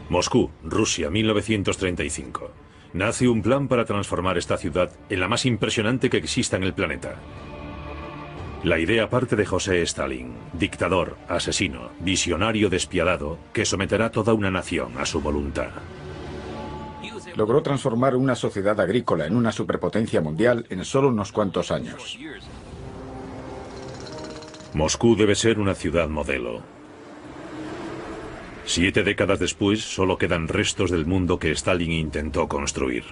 Moscú, Rusia, 1935. Nace un plan para transformar esta ciudad en la más impresionante que exista en el planeta. La idea parte de José Stalin, dictador, asesino, visionario despiadado, que someterá toda una nación a su voluntad. Logró transformar una sociedad agrícola en una superpotencia mundial en solo unos cuantos años. Moscú debe ser una ciudad modelo. 7 décadas después, solo quedan restos del mundo que Stalin intentó construir.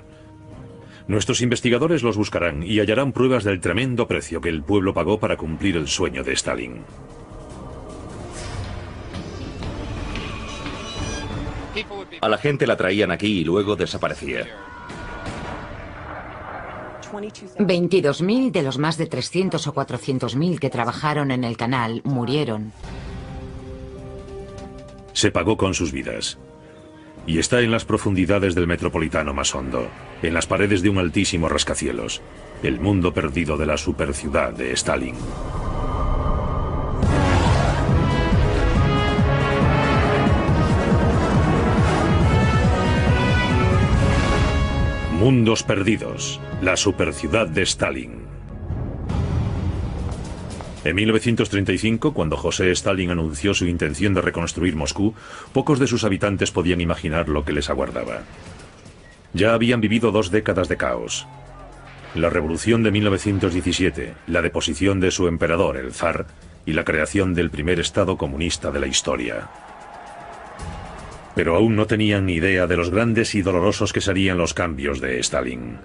Nuestros investigadores los buscarán y hallarán pruebas del tremendo precio que el pueblo pagó para cumplir el sueño de Stalin. A la gente la traían aquí y luego desaparecía. 22.000 de los más de 300 o 400.000 que trabajaron en el canal murieron. Se pagó con sus vidas. Y está en las profundidades del Metropolitano más hondo, en las paredes de un altísimo rascacielos, el mundo perdido de la superciudad de Stalin. Mundos perdidos, la superciudad de Stalin. En 1935, cuando José Stalin anunció su intención de reconstruir Moscú, pocos de sus habitantes podían imaginar lo que les aguardaba. Ya habían vivido 2 décadas de caos. La revolución de 1917, la deposición de su emperador, el zar, y la creación del primer estado comunista de la historia. Pero aún no tenían ni idea de los grandes y dolorosos que serían los cambios de Stalin.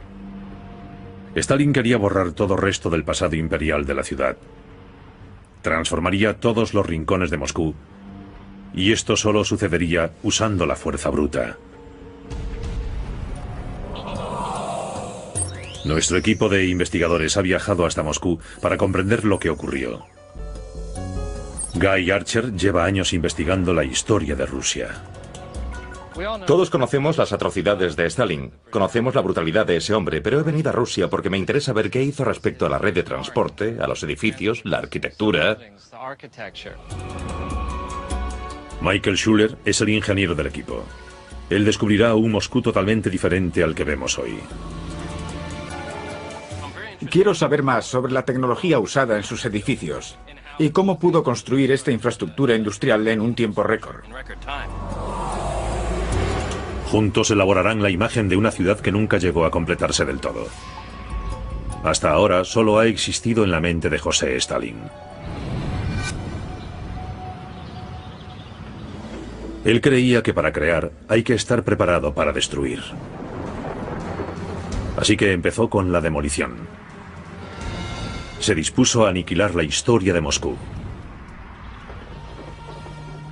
Stalin quería borrar todo resto del pasado imperial de la ciudad. Transformaría todos los rincones de Moscú, y esto solo sucedería usando la fuerza bruta. Nuestro equipo de investigadores ha viajado hasta Moscú para comprender lo que ocurrió. Guy Archer lleva años investigando la historia de Rusia. Todos conocemos las atrocidades de Stalin, conocemos la brutalidad de ese hombre, pero he venido a Rusia porque me interesa ver qué hizo respecto a la red de transporte, a los edificios, la arquitectura. Michael Schuller es el ingeniero del equipo. Él descubrirá un Moscú totalmente diferente al que vemos hoy. Quiero saber más sobre la tecnología usada en sus edificios y cómo pudo construir esta infraestructura industrial en un tiempo récord. Juntos elaborarán la imagen de una ciudad que nunca llegó a completarse del todo. Hasta ahora solo ha existido en la mente de José Stalin. Él creía que para crear hay que estar preparado para destruir. Así que empezó con la demolición. Se dispuso a aniquilar la historia de Moscú.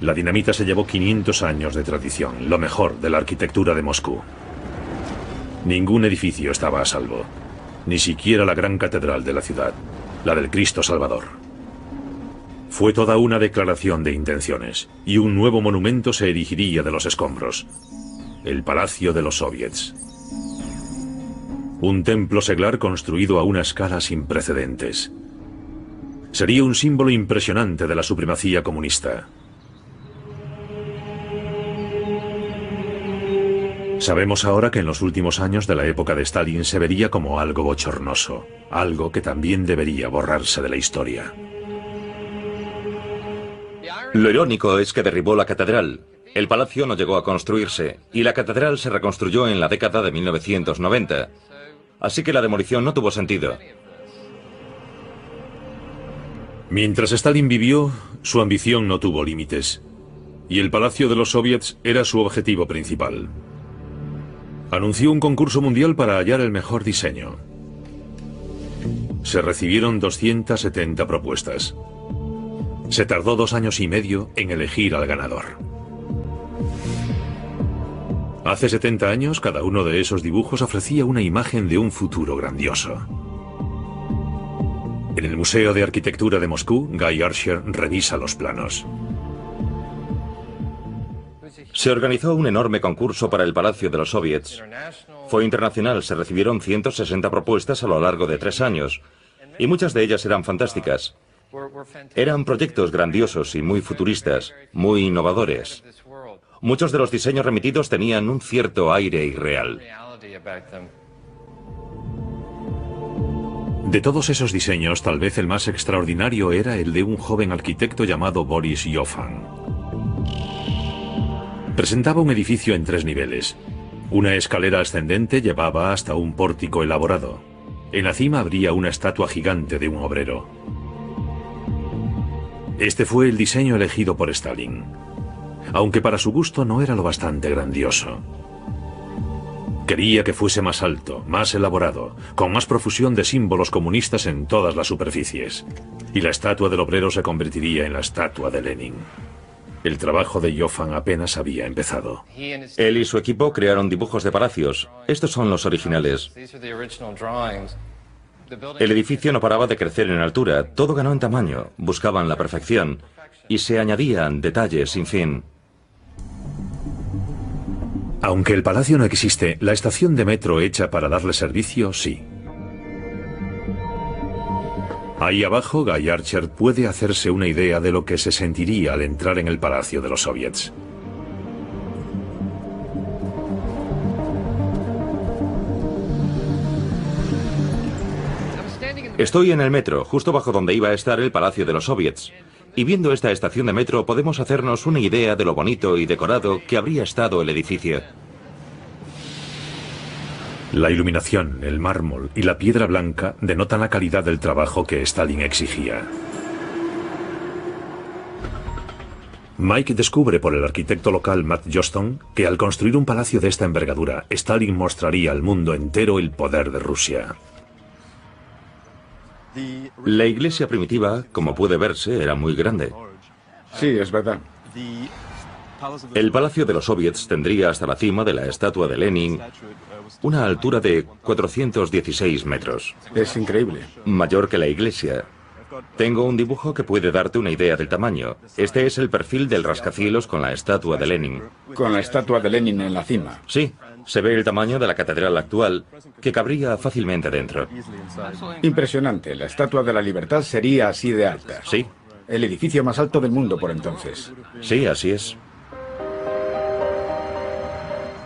La dinamita se llevó 500 años de tradición, lo mejor de la arquitectura de Moscú. Ningún edificio estaba a salvo, ni siquiera la gran catedral de la ciudad, la del Cristo Salvador. Fue toda una declaración de intenciones, y un nuevo monumento se erigiría de los escombros, el Palacio de los Soviets. Un templo seglar construido a una escala sin precedentes. Sería un símbolo impresionante de la supremacía comunista. Sabemos ahora que en los últimos años de la época de Stalin se vería como algo bochornoso, algo que también debería borrarse de la historia. Lo irónico es que derribó la catedral. El palacio no llegó a construirse y la catedral se reconstruyó en la década de 1990. Así que la demolición no tuvo sentido. Mientras Stalin vivió, su ambición no tuvo límites, y el Palacio de los Soviets era su objetivo principal. Anunció un concurso mundial para hallar el mejor diseño. Se recibieron 270 propuestas. Se tardó 2 años y medio en elegir al ganador. Hace 70 años, cada uno de esos dibujos ofrecía una imagen de un futuro grandioso. En el Museo de Arquitectura de Moscú, Guy Archer revisa los planos. Se organizó un enorme concurso para el Palacio de los Soviets. Fue internacional, se recibieron 160 propuestas a lo largo de 3 años, y muchas de ellas eran fantásticas. Eran proyectos grandiosos y muy futuristas, muy innovadores. Muchos de los diseños remitidos tenían un cierto aire irreal. De todos esos diseños, tal vez el más extraordinario era el de un joven arquitecto llamado Boris Yofan. Presentaba un edificio en 3 niveles. Una escalera ascendente llevaba hasta un pórtico elaborado. En la cima habría una estatua gigante de un obrero. Este fue el diseño elegido por Stalin, aunque para su gusto no era lo bastante grandioso. Quería que fuese más alto, más elaborado, con más profusión de símbolos comunistas en todas las superficies. Y la estatua del obrero se convertiría en la estatua de Lenin. El trabajo de Yofan apenas había empezado. Él y su equipo crearon dibujos de palacios. Estos son los originales. El edificio no paraba de crecer en altura, todo ganó en tamaño, buscaban la perfección y se añadían detalles sin fin. Aunque el palacio no existe, la estación de metro hecha para darle servicio, sí. Ahí abajo, Guy Archer puede hacerse una idea de lo que se sentiría al entrar en el palacio de los soviets. Estoy en el metro, justo bajo donde iba a estar el palacio de los soviets. Y viendo esta estación de metro podemos hacernos una idea de lo bonito y decorado que habría estado el edificio. La iluminación, el mármol y la piedra blanca denotan la calidad del trabajo que Stalin exigía. Mike descubre por el arquitecto local Matt Joston que al construir un palacio de esta envergadura, Stalin mostraría al mundo entero el poder de Rusia. La iglesia primitiva, como puede verse, era muy grande. Sí, es verdad. El palacio de los soviets tendría hasta la cima de la estatua de Lenin una altura de 416 metros. Es increíble. Mayor que la iglesia. Tengo un dibujo que puede darte una idea del tamaño. Este es el perfil del rascacielos con la estatua de Lenin. Con la estatua de Lenin en la cima. Sí, se ve el tamaño de la catedral actual, que cabría fácilmente dentro. Impresionante. La Estatua de la Libertad sería así de alta. Sí. El edificio más alto del mundo por entonces. Sí, así es.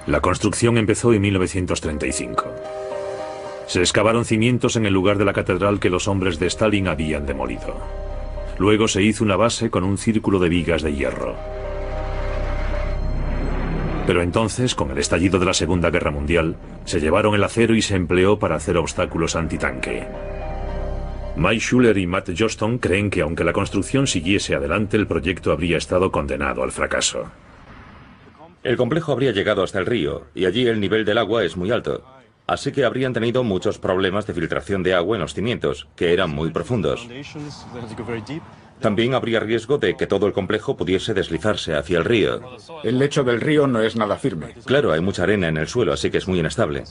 La construcción empezó en 1935. Se excavaron cimientos en el lugar de la catedral que los hombres de Stalin habían demolido. Luego se hizo una base con un círculo de vigas de hierro. Pero entonces, con el estallido de la Segunda Guerra Mundial, se llevaron el acero y se empleó para hacer obstáculos antitanque. Mike Schuller y Matt Joston creen que aunque la construcción siguiese adelante, el proyecto habría estado condenado al fracaso. El complejo habría llegado hasta el río, y allí el nivel del agua es muy alto. Así que habrían tenido muchos problemas de filtración de agua en los cimientos, que eran muy profundos. También habría riesgo de que todo el complejo pudiese deslizarse hacia el río. El lecho del río no es nada firme. Claro, hay mucha arena en el suelo, así que es muy inestable.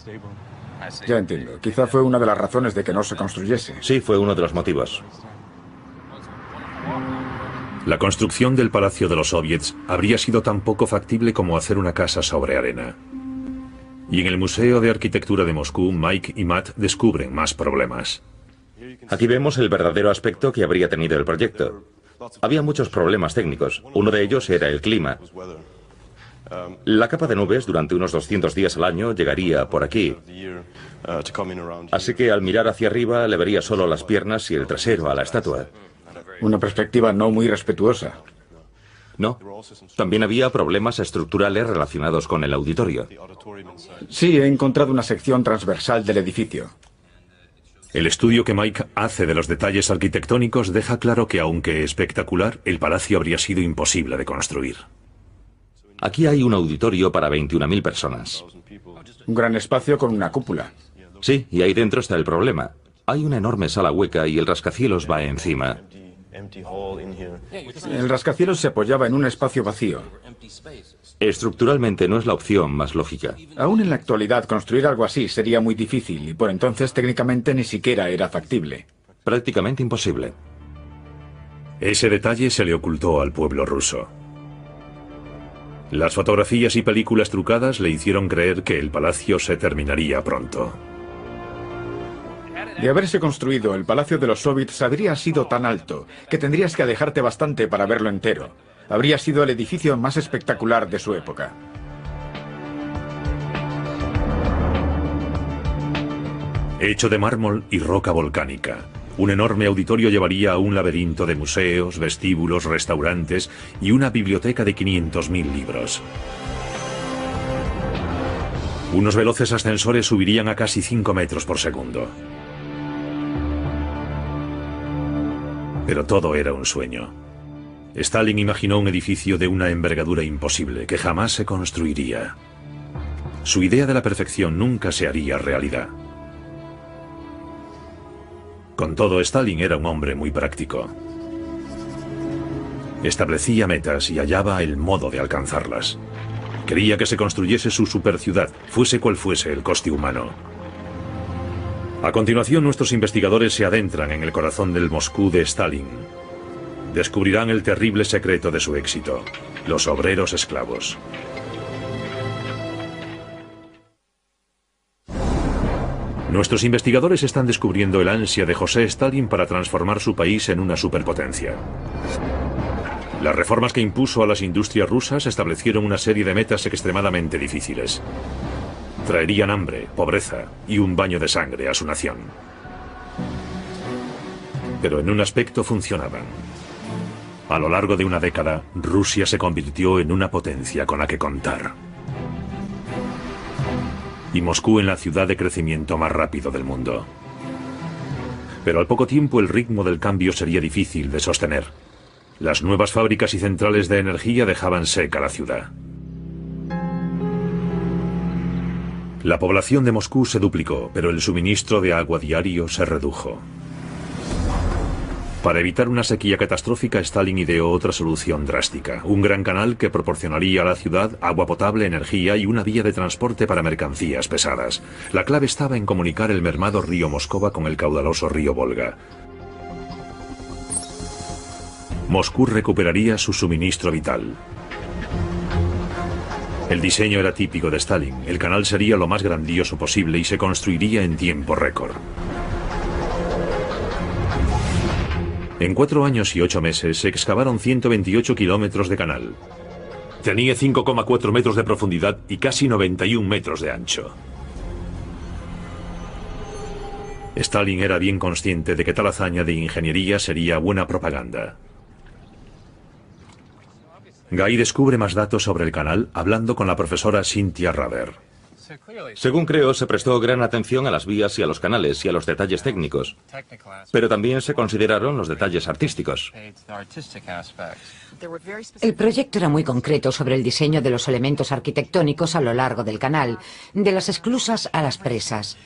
Ya entiendo. Quizá fue una de las razones de que no se construyese. Sí, fue uno de los motivos. La construcción del Palacio de los Soviets habría sido tan poco factible como hacer una casa sobre arena. Y en el Museo de Arquitectura de Moscú, Mike y Matt descubren más problemas. Aquí vemos el verdadero aspecto que habría tenido el proyecto. Había muchos problemas técnicos. Uno de ellos era el clima. La capa de nubes durante unos 200 días al año llegaría por aquí. Así que al mirar hacia arriba le vería solo las piernas y el trasero a la estatua. Una perspectiva no muy respetuosa. No. También había problemas estructurales relacionados con el auditorio. Sí, he encontrado una sección transversal del edificio. El estudio que Mike hace de los detalles arquitectónicos deja claro que, aunque espectacular, el palacio habría sido imposible de construir. Aquí hay un auditorio para 21.000 personas. Un gran espacio con una cúpula. Sí, y ahí dentro está el problema. Hay una enorme sala hueca y el rascacielos va encima. El rascacielos se apoyaba en un espacio vacío. Estructuralmente no es la opción más lógica. Aún en la actualidad, construir algo así sería muy difícil y por entonces técnicamente ni siquiera era factible. Prácticamente imposible. Ese detalle se le ocultó al pueblo ruso. Las fotografías y películas trucadas le hicieron creer que el palacio se terminaría pronto. De haberse construido, el Palacio de los Soviets habría sido tan alto que tendrías que alejarte bastante para verlo entero. habría sido el edificio más espectacular de su época. Hecho de mármol y roca volcánica, un enorme auditorio llevaría a un laberinto de museos, vestíbulos, restaurantes y una biblioteca de 500.000 libros. Unos veloces ascensores subirían a casi 5 metros por segundo. Pero todo era un sueño. Stalin imaginó un edificio de una envergadura imposible que jamás se construiría. Su idea de la perfección nunca se haría realidad. Con todo, Stalin era un hombre muy práctico. Establecía metas y hallaba el modo de alcanzarlas. Quería que se construyese su superciudad, fuese cual fuese el coste humano. A continuación, nuestros investigadores se adentran en el corazón del Moscú de Stalin. Descubrirán el terrible secreto de su éxito: los obreros esclavos. Nuestros investigadores están descubriendo el ansia de José Stalin para transformar su país en una superpotencia. Las reformas que impuso a las industrias rusas establecieron una serie de metas extremadamente difíciles. Traerían hambre, pobreza y un baño de sangre a su nación. Pero en un aspecto funcionaban. A lo largo de una década, Rusia se convirtió en una potencia con la que contar. Y Moscú en la ciudad de crecimiento más rápido del mundo. Pero al poco tiempo el ritmo del cambio sería difícil de sostener. Las nuevas fábricas y centrales de energía dejaban seca la ciudad. La población de Moscú se duplicó, pero el suministro de agua diario se redujo. Para evitar una sequía catastrófica, Stalin ideó otra solución drástica: un gran canal que proporcionaría a la ciudad agua potable, energía y una vía de transporte para mercancías pesadas. La clave estaba en comunicar el mermado río Moscova con el caudaloso río Volga. Moscú recuperaría su suministro vital. El diseño era típico de Stalin. El canal sería lo más grandioso posible y se construiría en tiempo récord. En 4 años y 8 meses se excavaron 128 kilómetros de canal. Tenía 5,4 metros de profundidad y casi 91 metros de ancho. Stalin era bien consciente de que tal hazaña de ingeniería sería buena propaganda. Guy descubre más datos sobre el canal hablando con la profesora Cynthia Rader. Según creo, se prestó gran atención a las vías y a los canales y a los detalles técnicos, pero también se consideraron los detalles artísticos. El proyecto era muy concreto sobre el diseño de los elementos arquitectónicos a lo largo del canal, de las esclusas a las presas.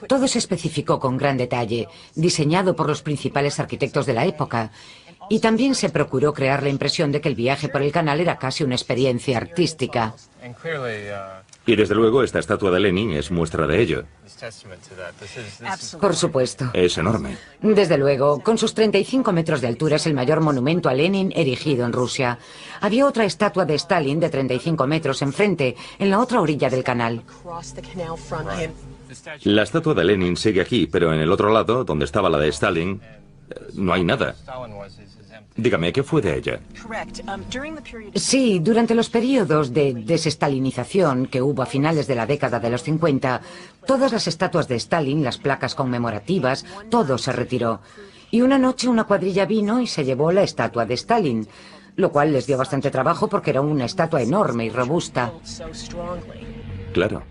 Todo se especificó con gran detalle, diseñado por los principales arquitectos de la época. Y también se procuró crear la impresión de que el viaje por el canal era casi una experiencia artística. Y desde luego esta estatua de Lenin es muestra de ello. Por supuesto. Es enorme. Desde luego, con sus 35 metros de altura es el mayor monumento a Lenin erigido en Rusia. Había otra estatua de Stalin de 35 metros enfrente, en la otra orilla del canal. La estatua de Lenin sigue aquí, pero en el otro lado, donde estaba la de Stalin, no hay nada. Dígame, ¿qué fue de ella? Sí, durante los periodos de desestalinización que hubo a finales de la década de los 50, todas las estatuas de Stalin, las placas conmemorativas, todo se retiró. Y una noche una cuadrilla vino y se llevó la estatua de Stalin, lo cual les dio bastante trabajo porque era una estatua enorme y robusta. Claro.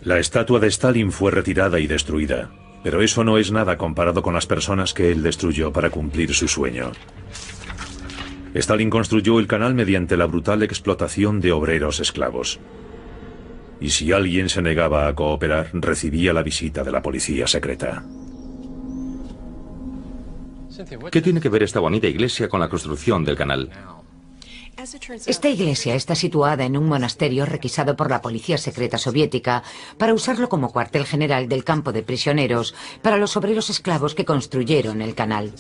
La estatua de Stalin fue retirada y destruida, pero eso no es nada comparado con las personas que él destruyó para cumplir su sueño. Stalin construyó el canal mediante la brutal explotación de obreros esclavos. Y si alguien se negaba a cooperar, recibía la visita de la policía secreta. ¿Qué tiene que ver esta bonita iglesia con la construcción del canal? Esta iglesia está situada en un monasterio requisado por la policía secreta soviética para usarlo como cuartel general del campo de prisioneros para los obreros esclavos que construyeron el canal.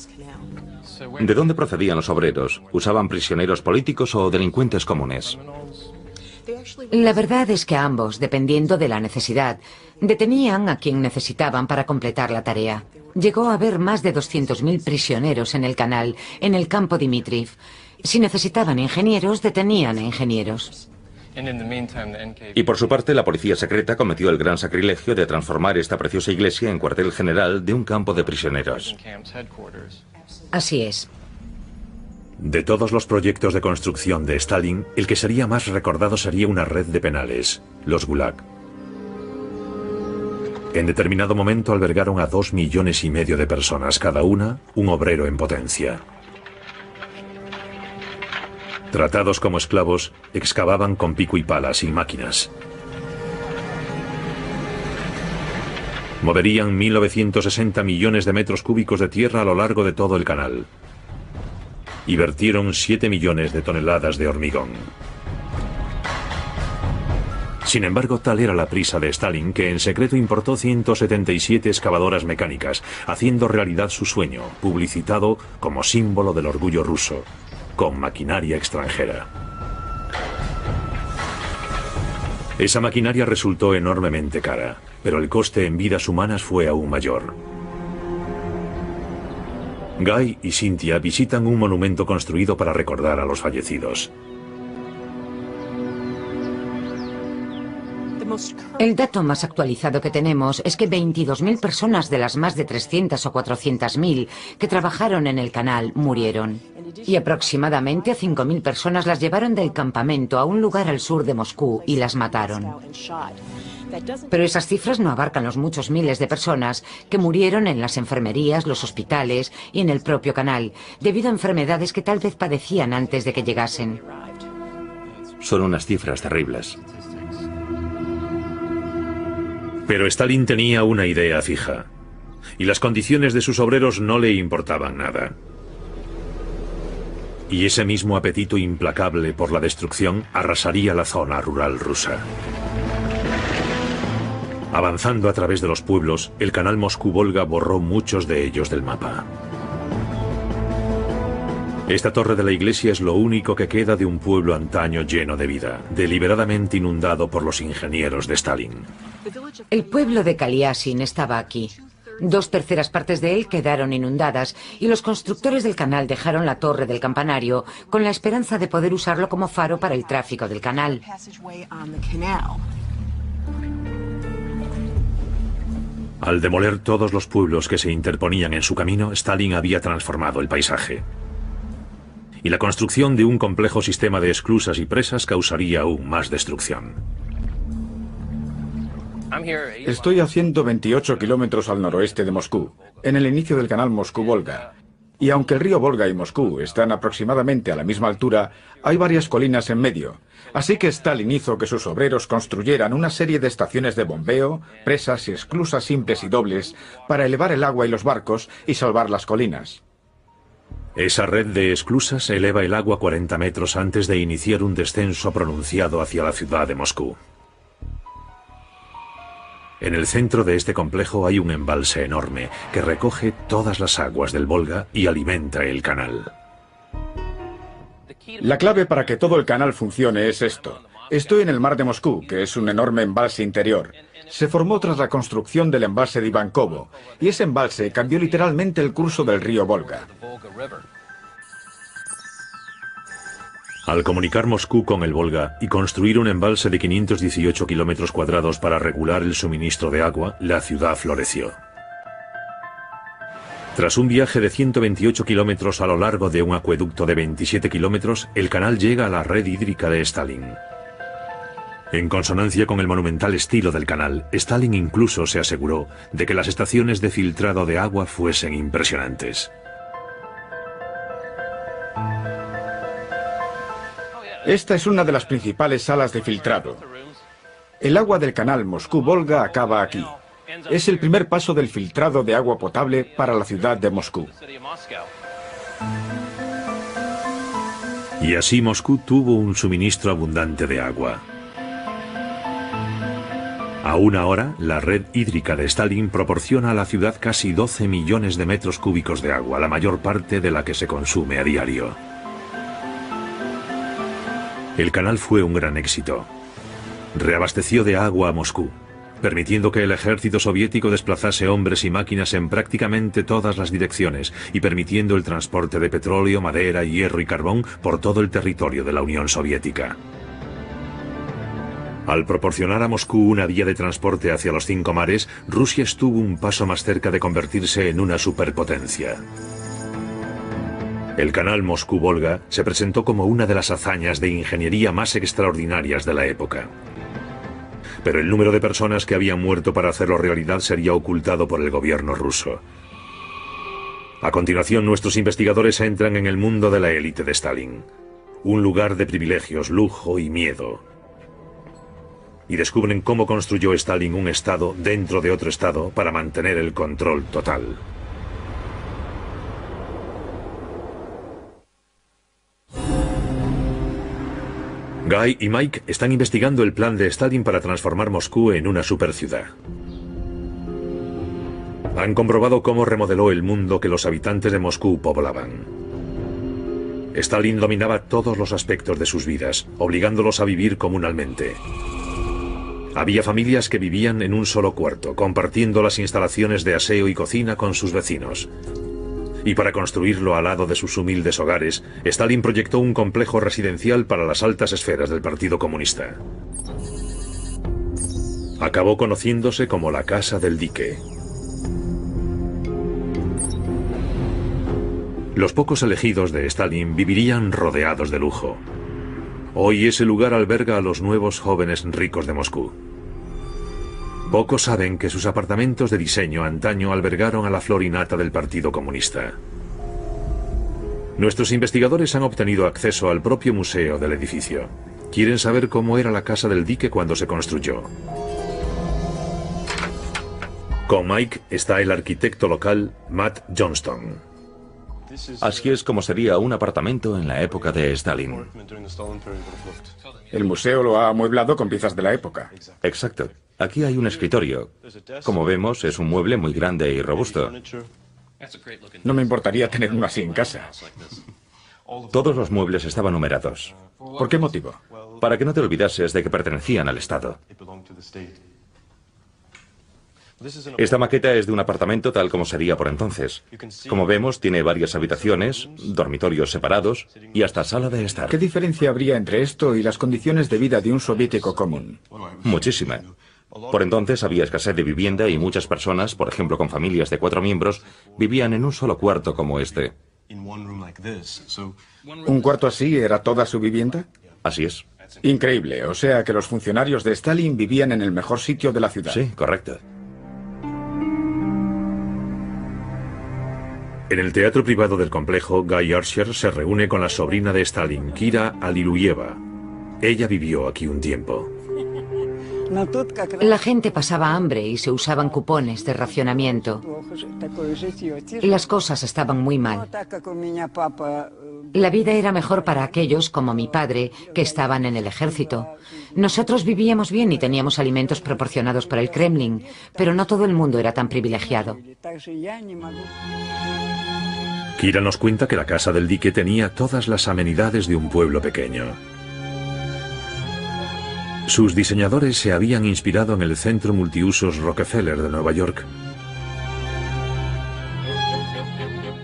¿De dónde procedían los obreros? ¿Usaban prisioneros políticos o delincuentes comunes? La verdad es que ambos, dependiendo de la necesidad, detenían a quien necesitaban para completar la tarea. Llegó a haber más de 200.000 prisioneros en el canal, en el campo Dmitriv, Si necesitaban ingenieros, detenían a ingenieros. Y por su parte, la policía secreta cometió el gran sacrilegio de transformar esta preciosa iglesia en cuartel general de un campo de prisioneros. Así es. De todos los proyectos de construcción de Stalin, el que sería más recordado sería una red de penales, los Gulag. En determinado momento albergaron a 2,5 millones de personas, cada una un obrero en potencia. Tratados como esclavos, excavaban con pico y pala, sin máquinas. Moverían 1.960 millones de metros cúbicos de tierra a lo largo de todo el canal. Y vertieron 7 millones de toneladas de hormigón. Sin embargo, tal era la prisa de Stalin que en secreto importó 177 excavadoras mecánicas, haciendo realidad su sueño, publicitado como símbolo del orgullo ruso, con maquinaria extranjera. Esa maquinaria resultó enormemente cara, pero el coste en vidas humanas fue aún mayor. Guy y Cynthia visitan un monumento construido para recordar a los fallecidos. El dato más actualizado que tenemos es que 22.000 personas de las más de 300 o 400.000 que trabajaron en el canal murieron. Y aproximadamente a 5.000 personas las llevaron del campamento a un lugar al sur de Moscú y las mataron. Pero esas cifras no abarcan los muchos miles de personas que murieron en las enfermerías, los hospitales y en el propio canal, debido a enfermedades que tal vez padecían antes de que llegasen. Son unas cifras terribles. Pero Stalin tenía una idea fija, y las condiciones de sus obreros no le importaban nada. Y ese mismo apetito implacable por la destrucción arrasaría la zona rural rusa. Avanzando a través de los pueblos, el canal Moscú-Volga borró muchos de ellos del mapa. Esta torre de la iglesia es lo único que queda de un pueblo antaño lleno de vida, deliberadamente inundado por los ingenieros de Stalin. El pueblo de Kaliasin estaba aquí. 2/3 partes de él quedaron inundadas y los constructores del canal dejaron la torre del campanario con la esperanza de poder usarlo como faro para el tráfico del canal. Al demoler todos los pueblos que se interponían en su camino, Stalin había transformado el paisaje. Y la construcción de un complejo sistema de esclusas y presas causaría aún más destrucción. Estoy a 128 kilómetros al noroeste de Moscú, en el inicio del canal Moscú-Volga. Y aunque el río Volga y Moscú están aproximadamente a la misma altura, hay varias colinas en medio. Así que Stalin hizo que sus obreros construyeran una serie de estaciones de bombeo, presas y esclusas simples y dobles para elevar el agua y los barcos y salvar las colinas. Esa red de esclusas eleva el agua 40 metros antes de iniciar un descenso pronunciado hacia la ciudad de Moscú. En el centro de este complejo hay un embalse enorme que recoge todas las aguas del Volga y alimenta el canal. La clave para que todo el canal funcione es esto. Estoy en el mar de Moscú, que es un enorme embalse interior. Se formó tras la construcción del embalse de Ivankovo, y ese embalse cambió literalmente el curso del río Volga. Al comunicar Moscú con el Volga y construir un embalse de 518 kilómetros cuadrados para regular el suministro de agua, la ciudad floreció. Tras un viaje de 128 kilómetros a lo largo de un acueducto de 27 kilómetros, el canal llega a la red hídrica de Stalin. En consonancia con el monumental estilo del canal, Stalin incluso se aseguró de que las estaciones de filtrado de agua fuesen impresionantes. Esta es una de las principales salas de filtrado. El agua del canal Moscú-Volga acaba aquí. Es el primer paso del filtrado de agua potable para la ciudad de Moscú. Y así Moscú tuvo un suministro abundante de agua. Aún ahora, la red hídrica de Stalin proporciona a la ciudad casi 12 millones de metros cúbicos de agua, la mayor parte de la que se consume a diario. El canal fue un gran éxito. Reabasteció de agua a Moscú, permitiendo que el ejército soviético desplazase hombres y máquinas en prácticamente todas las direcciones y permitiendo el transporte de petróleo, madera, hierro y carbón por todo el territorio de la Unión Soviética. Al proporcionar a Moscú una vía de transporte hacia los 5 mares, Rusia estuvo un paso más cerca de convertirse en una superpotencia. El canal Moscú-Volga se presentó como una de las hazañas de ingeniería más extraordinarias de la época. Pero el número de personas que habían muerto para hacerlo realidad sería ocultado por el gobierno ruso. A continuación, nuestros investigadores entran en el mundo de la élite de Stalin, un lugar de privilegios, lujo y miedo. Y descubren cómo construyó Stalin un estado dentro de otro estado para mantener el control total. Guy y Mike están investigando el plan de Stalin para transformar Moscú en una superciudad. Han comprobado cómo remodeló el mundo que los habitantes de Moscú poblaban. Stalin dominaba todos los aspectos de sus vidas, obligándolos a vivir comunalmente. Había familias que vivían en un solo cuarto, compartiendo las instalaciones de aseo y cocina con sus vecinos. Y para construirlo al lado de sus humildes hogares, Stalin proyectó un complejo residencial para las altas esferas del Partido Comunista. Acabó conociéndose como la Casa del Dique. Los pocos elegidos de Stalin vivirían rodeados de lujo. Hoy ese lugar alberga a los nuevos jóvenes ricos de Moscú. Pocos saben que sus apartamentos de diseño antaño albergaron a la flor y nata del Partido Comunista. Nuestros investigadores han obtenido acceso al propio museo del edificio. Quieren saber cómo era la Casa del Dique cuando se construyó. Con Mike está el arquitecto local Matt Johnston. Así es como sería un apartamento en la época de Stalin. El museo lo ha amueblado con piezas de la época. Exacto. Aquí hay un escritorio. Como vemos, es un mueble muy grande y robusto. No me importaría tener uno así en casa. Todos los muebles estaban numerados. ¿Por qué motivo? Para que no te olvidases de que pertenecían al Estado. Esta maqueta es de un apartamento tal como sería por entonces. Como vemos, tiene varias habitaciones, dormitorios separados y hasta sala de estar. ¿Qué diferencia habría entre esto y las condiciones de vida de un soviético común? Muchísima. Por entonces había escasez de vivienda y muchas personas, por ejemplo con familias de 4 miembros, vivían en un solo cuarto como este. ¿Un cuarto así era toda su vivienda? Así es. Increíble, o sea que los funcionarios de Stalin vivían en el mejor sitio de la ciudad. Sí, correcto. En el teatro privado del complejo, Guy Archer se reúne con la sobrina de Stalin, Kira Aliluyeva. Ella vivió aquí un tiempo. La gente pasaba hambre y se usaban cupones de racionamiento. Las cosas estaban muy mal. La vida era mejor para aquellos, como mi padre, que estaban en el ejército. Nosotros vivíamos bien y teníamos alimentos proporcionados por el Kremlin, pero no todo el mundo era tan privilegiado. Kira nos cuenta que la Casa del Dique tenía todas las amenidades de un pueblo pequeño. Sus diseñadores se habían inspirado en el centro multiusos Rockefeller de Nueva York.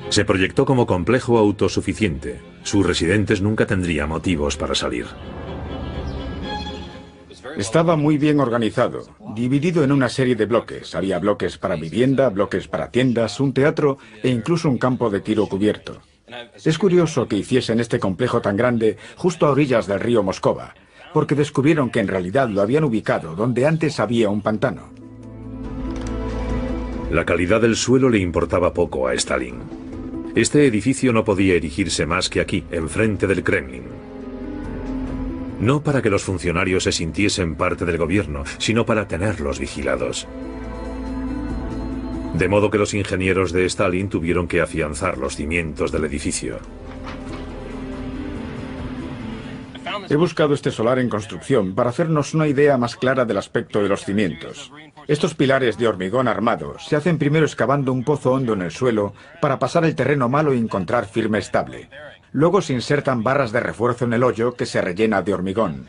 Se proyectó como complejo autosuficiente. Sus residentes nunca tendrían motivos para salir. Estaba muy bien organizado, dividido en una serie de bloques. Había bloques para vivienda, bloques para tiendas, un teatro e incluso un campo de tiro cubierto. Es curioso que hiciesen este complejo tan grande justo a orillas del río Moscova, porque descubrieron que en realidad lo habían ubicado donde antes había un pantano. La calidad del suelo le importaba poco a Stalin. Este edificio no podía erigirse más que aquí, enfrente del Kremlin. No para que los funcionarios se sintiesen parte del gobierno, sino para tenerlos vigilados. De modo que los ingenieros de Stalin tuvieron que afianzar los cimientos del edificio. He buscado este solar en construcción para hacernos una idea más clara del aspecto de los cimientos. Estos pilares de hormigón armado se hacen primero excavando un pozo hondo en el suelo para pasar el terreno malo y encontrar firme estable. Luego se insertan barras de refuerzo en el hoyo que se rellena de hormigón.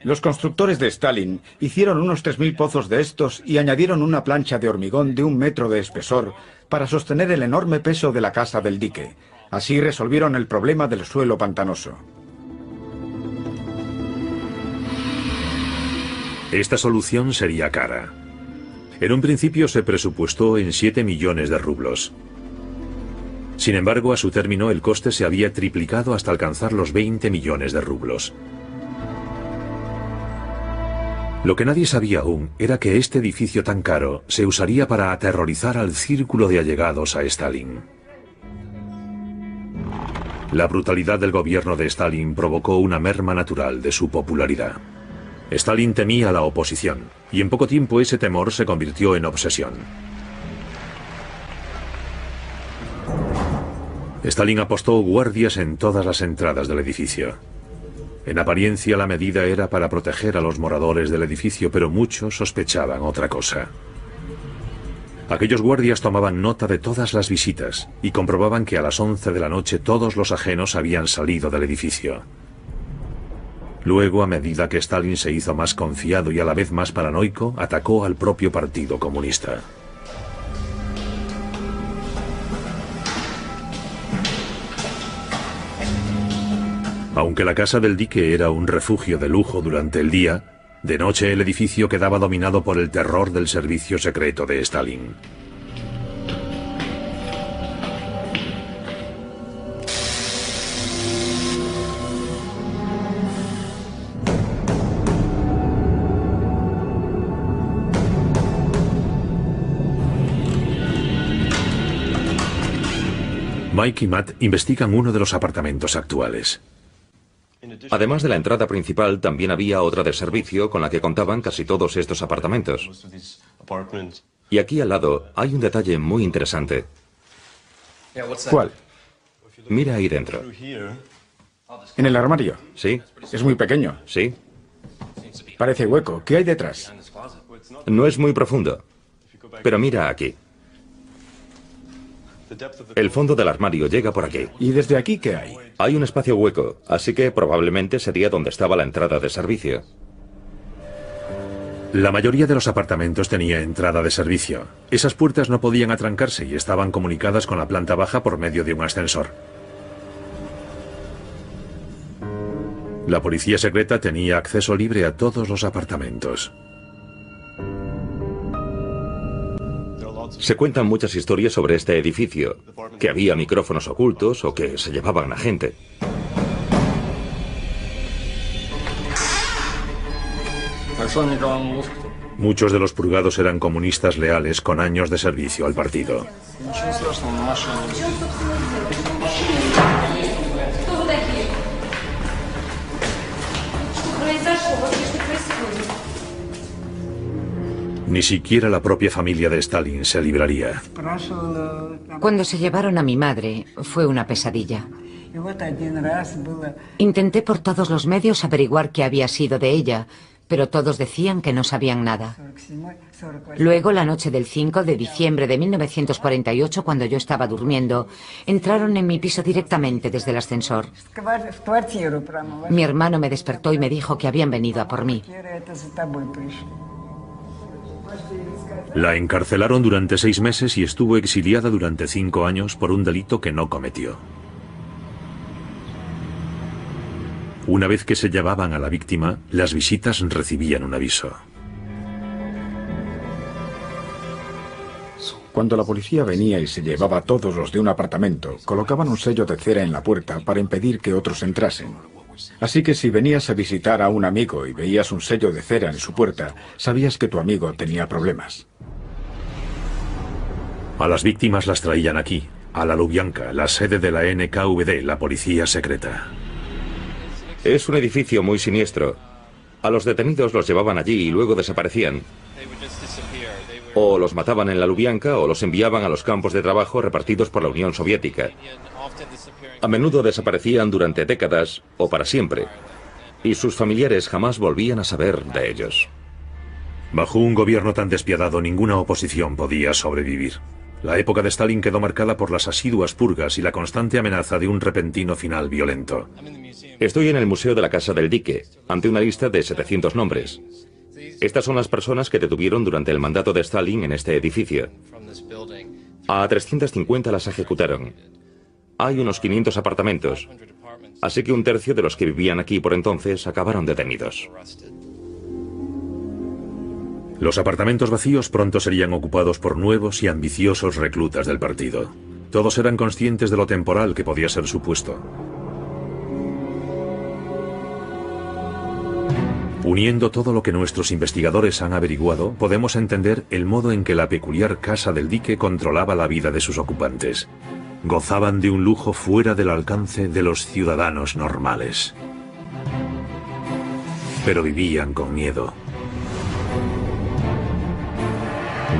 Los constructores de Stalin hicieron unos 3.000 pozos de estos y añadieron una plancha de hormigón de 1 metro de espesor para sostener el enorme peso de la casa del dique. Así resolvieron el problema del suelo pantanoso. Esta solución sería cara. En un principio se presupuestó en 7 millones de rublos. Sin embargo, a su término el coste se había triplicado hasta alcanzar los 20 millones de rublos. Lo que nadie sabía aún era que este edificio tan caro se usaría para aterrorizar al círculo de allegados a Stalin. La brutalidad del gobierno de Stalin provocó una merma natural de su popularidad. Stalin temía la oposición, y en poco tiempo ese temor se convirtió en obsesión. Stalin apostó guardias en todas las entradas del edificio. En apariencia la medida era para proteger a los moradores del edificio, pero muchos sospechaban otra cosa. Aquellos guardias tomaban nota de todas las visitas y comprobaban que a las 11 de la noche todos los ajenos habían salido del edificio. Luego, a medida que Stalin se hizo más confiado y a la vez más paranoico, atacó al propio Partido Comunista. Aunque la casa del dique era un refugio de lujo durante el día, de noche el edificio quedaba dominado por el terror del servicio secreto de Stalin. Mike y Matt investigan uno de los apartamentos actuales. Además de la entrada principal, también había otra de servicio con la que contaban casi todos estos apartamentos. Y aquí al lado hay un detalle muy interesante. ¿Cuál? Mira ahí dentro. En el armario. ¿Sí? Es muy pequeño. ¿Sí? Parece hueco. ¿Qué hay detrás? No es muy profundo. Pero mira aquí. El fondo del armario llega por aquí. ¿Y desde aquí qué hay? Hay un espacio hueco, así que probablemente sería donde estaba la entrada de servicio. La mayoría de los apartamentos tenía entrada de servicio. Esas puertas no podían atrancarse y estaban comunicadas con la planta baja por medio de un ascensor. La policía secreta tenía acceso libre a todos los apartamentos. Se cuentan muchas historias sobre este edificio, que había micrófonos ocultos o que se llevaban a gente. Muchos de los purgados eran comunistas leales con años de servicio al partido. Ni siquiera la propia familia de Stalin se libraría. Cuando se llevaron a mi madre, fue una pesadilla. Intenté por todos los medios averiguar qué había sido de ella, pero todos decían que no sabían nada. Luego, la noche del 5 de diciembre de 1948, cuando yo estaba durmiendo, entraron en mi piso directamente desde el ascensor. Mi hermano me despertó y me dijo que habían venido a por mí. La encarcelaron durante 6 meses y estuvo exiliada durante 5 años por un delito que no cometió. Una vez que se llevaban a la víctima, las visitas recibían un aviso. Cuando la policía venía y se llevaba a todos los de un apartamento, colocaban un sello de cera en la puerta para impedir que otros entrasen. Así que si venías a visitar a un amigo y veías un sello de cera en su puerta, sabías que tu amigo tenía problemas. A las víctimas las traían aquí, a la Lubyanka, la sede de la NKVD, la policía secreta. Es un edificio muy siniestro. A los detenidos los llevaban allí y luego desaparecían. O los mataban en la Lubyanka o los enviaban a los campos de trabajo repartidos por la Unión Soviética. A menudo desaparecían durante décadas o para siempre, y sus familiares jamás volvían a saber de ellos. Bajo un gobierno tan despiadado, ninguna oposición podía sobrevivir. La época de Stalin quedó marcada por las asiduas purgas y la constante amenaza de un repentino final violento. Estoy en el Museo de la Casa del Dique, ante una lista de 700 nombres. Estas son las personas que detuvieron durante el mandato de Stalin en este edificio. A 350 las ejecutaron. Hay unos 500 apartamentos, así que un tercio de los que vivían aquí por entonces acabaron detenidos. Los apartamentos vacíos pronto serían ocupados por nuevos y ambiciosos reclutas del partido. Todos eran conscientes de lo temporal que podía ser su puesto. Uniendo todo lo que nuestros investigadores han averiguado, podemos entender el modo en que la peculiar Casa del Dique controlaba la vida de sus ocupantes. Gozaban de un lujo fuera del alcance de los ciudadanos normales. Pero vivían con miedo.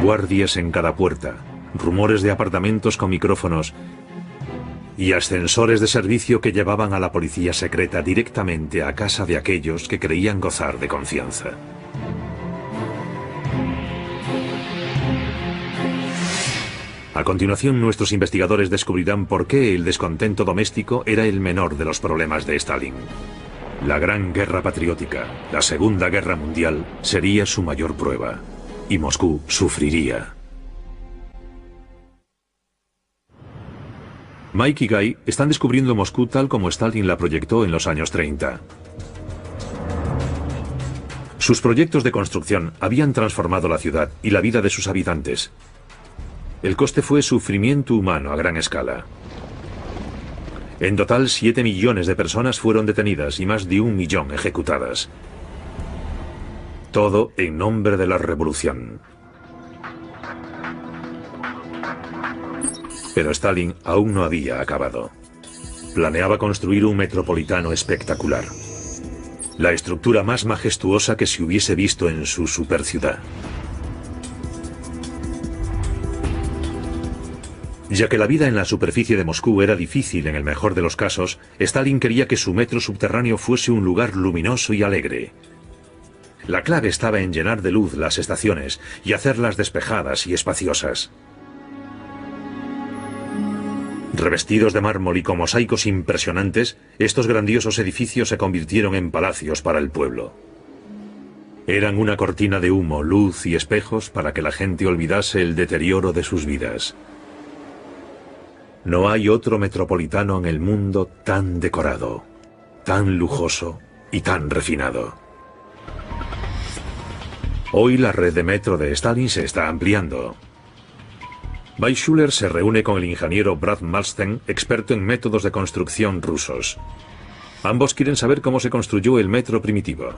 Guardias en cada puerta, rumores de apartamentos con micrófonos y ascensores de servicio que llevaban a la policía secreta directamente a casa de aquellos que creían gozar de confianza. A continuación, nuestros investigadores descubrirán por qué el descontento doméstico era el menor de los problemas de Stalin. La Gran Guerra Patriótica, la Segunda Guerra Mundial, sería su mayor prueba. Y Moscú sufriría. Mike y Guy están descubriendo Moscú tal como Stalin la proyectó en los años 30. Sus proyectos de construcción habían transformado la ciudad y la vida de sus habitantes. El coste fue sufrimiento humano a gran escala. En total, 7 millones de personas fueron detenidas y más de 1 millón ejecutadas. Todo en nombre de la revolución. Pero Stalin aún no había acabado. Planeaba construir un metropolitano espectacular. La estructura más majestuosa que se hubiese visto en su superciudad. Ya que la vida en la superficie de Moscú era difícil en el mejor de los casos, Stalin quería que su metro subterráneo fuese un lugar luminoso y alegre. La clave estaba en llenar de luz las estaciones y hacerlas despejadas y espaciosas. Revestidos de mármol y con mosaicos impresionantes, estos grandiosos edificios se convirtieron en palacios para el pueblo. Eran una cortina de humo, luz y espejos para que la gente olvidase el deterioro de sus vidas. No hay otro metropolitano en el mundo tan decorado, tan lujoso y tan refinado. Hoy la red de metro de Stalin se está ampliando. Weisshuller se reúne con el ingeniero Brad Malstein, experto en métodos de construcción rusos. Ambos quieren saber cómo se construyó el metro primitivo.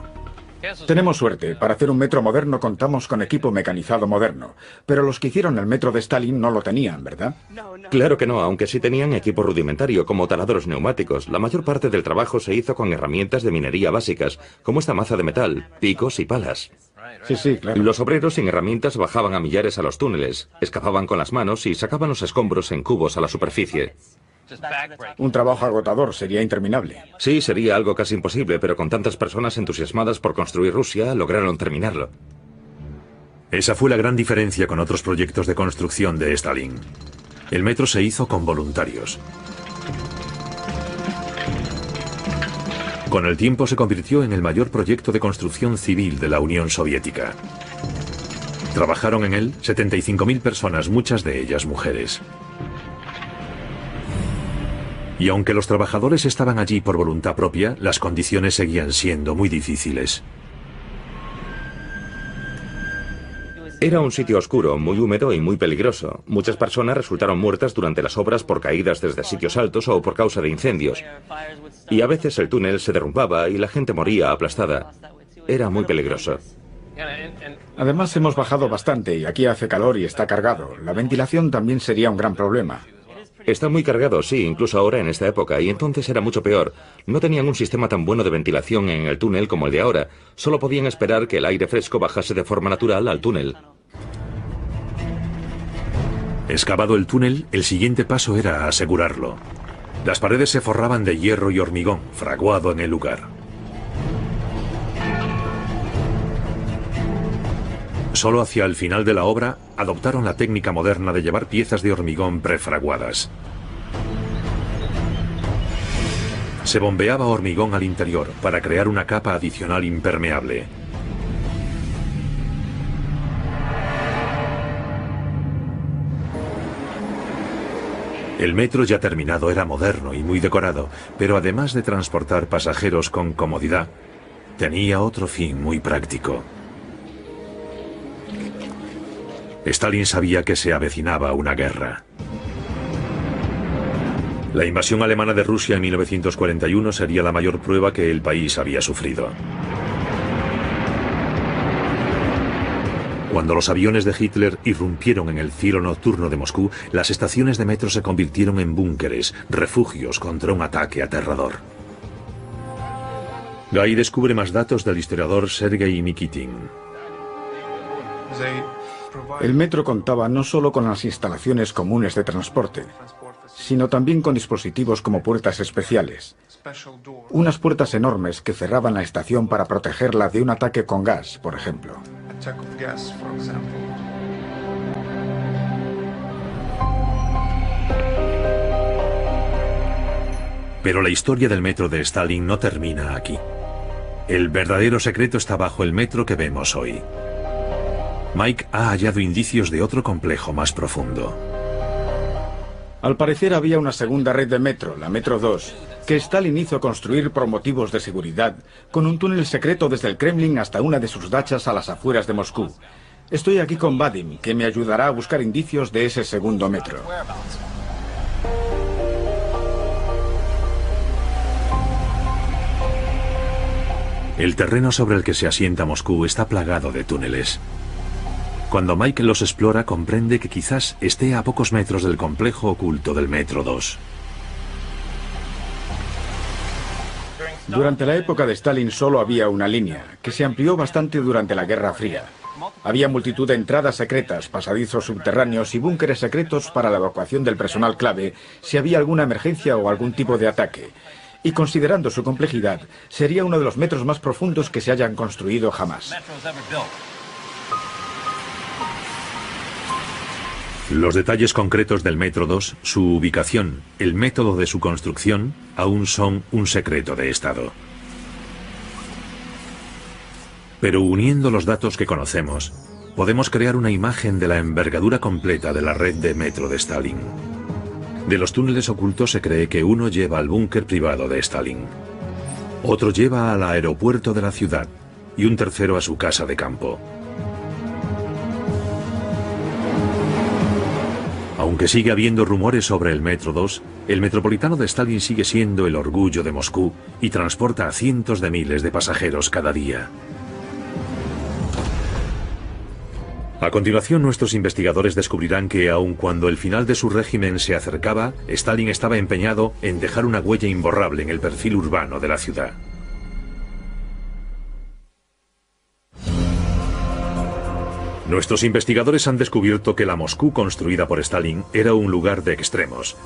Tenemos suerte. Para hacer un metro moderno contamos con equipo mecanizado moderno. Pero los que hicieron el metro de Stalin no lo tenían, ¿verdad? Claro que no, aunque sí tenían equipo rudimentario, como taladros neumáticos. La mayor parte del trabajo se hizo con herramientas de minería básicas, como esta maza de metal, picos y palas. Sí, claro. Los obreros sin herramientas bajaban a millares a los túneles, excavaban con las manos y sacaban los escombros en cubos a la superficie. Un trabajo agotador, sería interminable. Sí, sería algo casi imposible, pero con tantas personas entusiasmadas por construir Rusia, lograron terminarlo. Esa fue la gran diferencia con otros proyectos de construcción de Stalin. El metro se hizo con voluntarios. Con el tiempo se convirtió en el mayor proyecto de construcción civil de la Unión Soviética. Trabajaron en él 75.000 personas, muchas de ellas mujeres. Y aunque los trabajadores estaban allí por voluntad propia, las condiciones seguían siendo muy difíciles. Era un sitio oscuro, muy húmedo y muy peligroso. Muchas personas resultaron muertas durante las obras por caídas desde sitios altos o por causa de incendios. Y a veces el túnel se derrumbaba y la gente moría aplastada. Era muy peligroso. Además hemos bajado bastante y aquí hace calor y está cargado. La ventilación también sería un gran problema. Está muy cargado, sí, incluso ahora en esta época, y entonces era mucho peor. No tenían un sistema tan bueno de ventilación en el túnel como el de ahora. Solo podían esperar que el aire fresco bajase de forma natural al túnel. Excavado el túnel, el siguiente paso era asegurarlo. Las paredes se forraban de hierro y hormigón, fraguado en el lugar. Solo hacia el final de la obra, adoptaron la técnica moderna de llevar piezas de hormigón prefraguadas. Se bombeaba hormigón al interior para crear una capa adicional impermeable. El metro ya terminado era moderno y muy decorado, pero además de transportar pasajeros con comodidad, tenía otro fin muy práctico. Stalin sabía que se avecinaba una guerra. La invasión alemana de Rusia en 1941 sería la mayor prueba que el país había sufrido. Cuando los aviones de Hitler irrumpieron en el cielo nocturno de Moscú, las estaciones de metro se convirtieron en búnkeres, refugios contra un ataque aterrador. Guy descubre más datos del historiador Sergei Nikitin. El metro contaba no solo con las instalaciones comunes de transporte, sino también con dispositivos como puertas especiales. Unas puertas enormes que cerraban la estación para protegerla de un ataque con gas, por ejemplo. Pero la historia del metro de Stalin no termina aquí. El verdadero secreto está bajo el metro que vemos hoy. Mike ha hallado indicios de otro complejo más profundo. Al parecer había una segunda red de metro, la Metro 2, que Stalin hizo construir por motivos de seguridad, con un túnel secreto desde el Kremlin hasta una de sus dachas a las afueras de Moscú. Estoy aquí con Vadim, que me ayudará a buscar indicios de ese segundo metro. El terreno sobre el que se asienta Moscú está plagado de túneles. Cuando Mike los explora, comprende que quizás esté a pocos metros del complejo oculto del Metro 2. Durante la época de Stalin solo había una línea, que se amplió bastante durante la Guerra Fría. Había multitud de entradas secretas, pasadizos subterráneos y búnkeres secretos para la evacuación del personal clave si había alguna emergencia o algún tipo de ataque. Y considerando su complejidad, sería uno de los metros más profundos que se hayan construido jamás. Los detalles concretos del Metro 2, su ubicación, el método de su construcción, aún son un secreto de Estado. Pero uniendo los datos que conocemos, podemos crear una imagen de la envergadura completa de la red de metro de Stalin. De los túneles ocultos se cree que uno lleva al búnker privado de Stalin, otro lleva al aeropuerto de la ciudad y un tercero a su casa de campo. Aunque sigue habiendo rumores sobre el Metro 2, el Metropolitano de Stalin sigue siendo el orgullo de Moscú y transporta a cientos de miles de pasajeros cada día. A continuación, nuestros investigadores descubrirán que, aun cuando el final de su régimen se acercaba, Stalin estaba empeñado en dejar una huella imborrable en el perfil urbano de la ciudad. Nuestros investigadores han descubierto que la Moscú construida por Stalin era un lugar de extremos,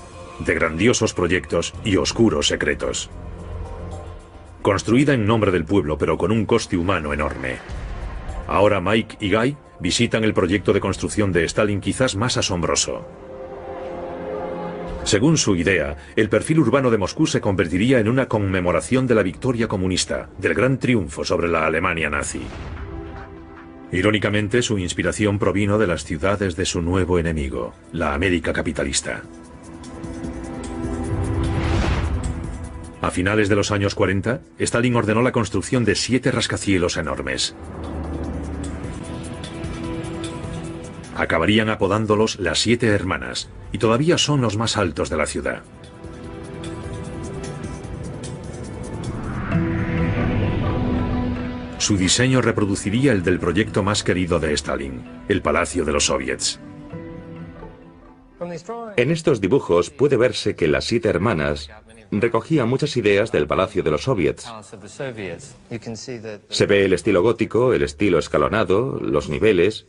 de grandiosos proyectos y oscuros secretos. Construida en nombre del pueblo, pero con un coste humano enorme. Ahora Mike y Guy visitan el proyecto de construcción de Stalin quizás más asombroso. Según su idea, el perfil urbano de Moscú se convertiría en una conmemoración de la victoria comunista, del gran triunfo sobre la Alemania nazi. Irónicamente, su inspiración provino de las ciudades de su nuevo enemigo, la América capitalista. A finales de los años 40, Stalin ordenó la construcción de 7 rascacielos enormes. Acabarían apodándolos las 7 hermanas, y todavía son los más altos de la ciudad. Su diseño reproduciría el del proyecto más querido de Stalin, el Palacio de los Soviets. En estos dibujos puede verse que las 7 hermanas recogían muchas ideas del Palacio de los Soviets. Se ve el estilo gótico, el estilo escalonado, los niveles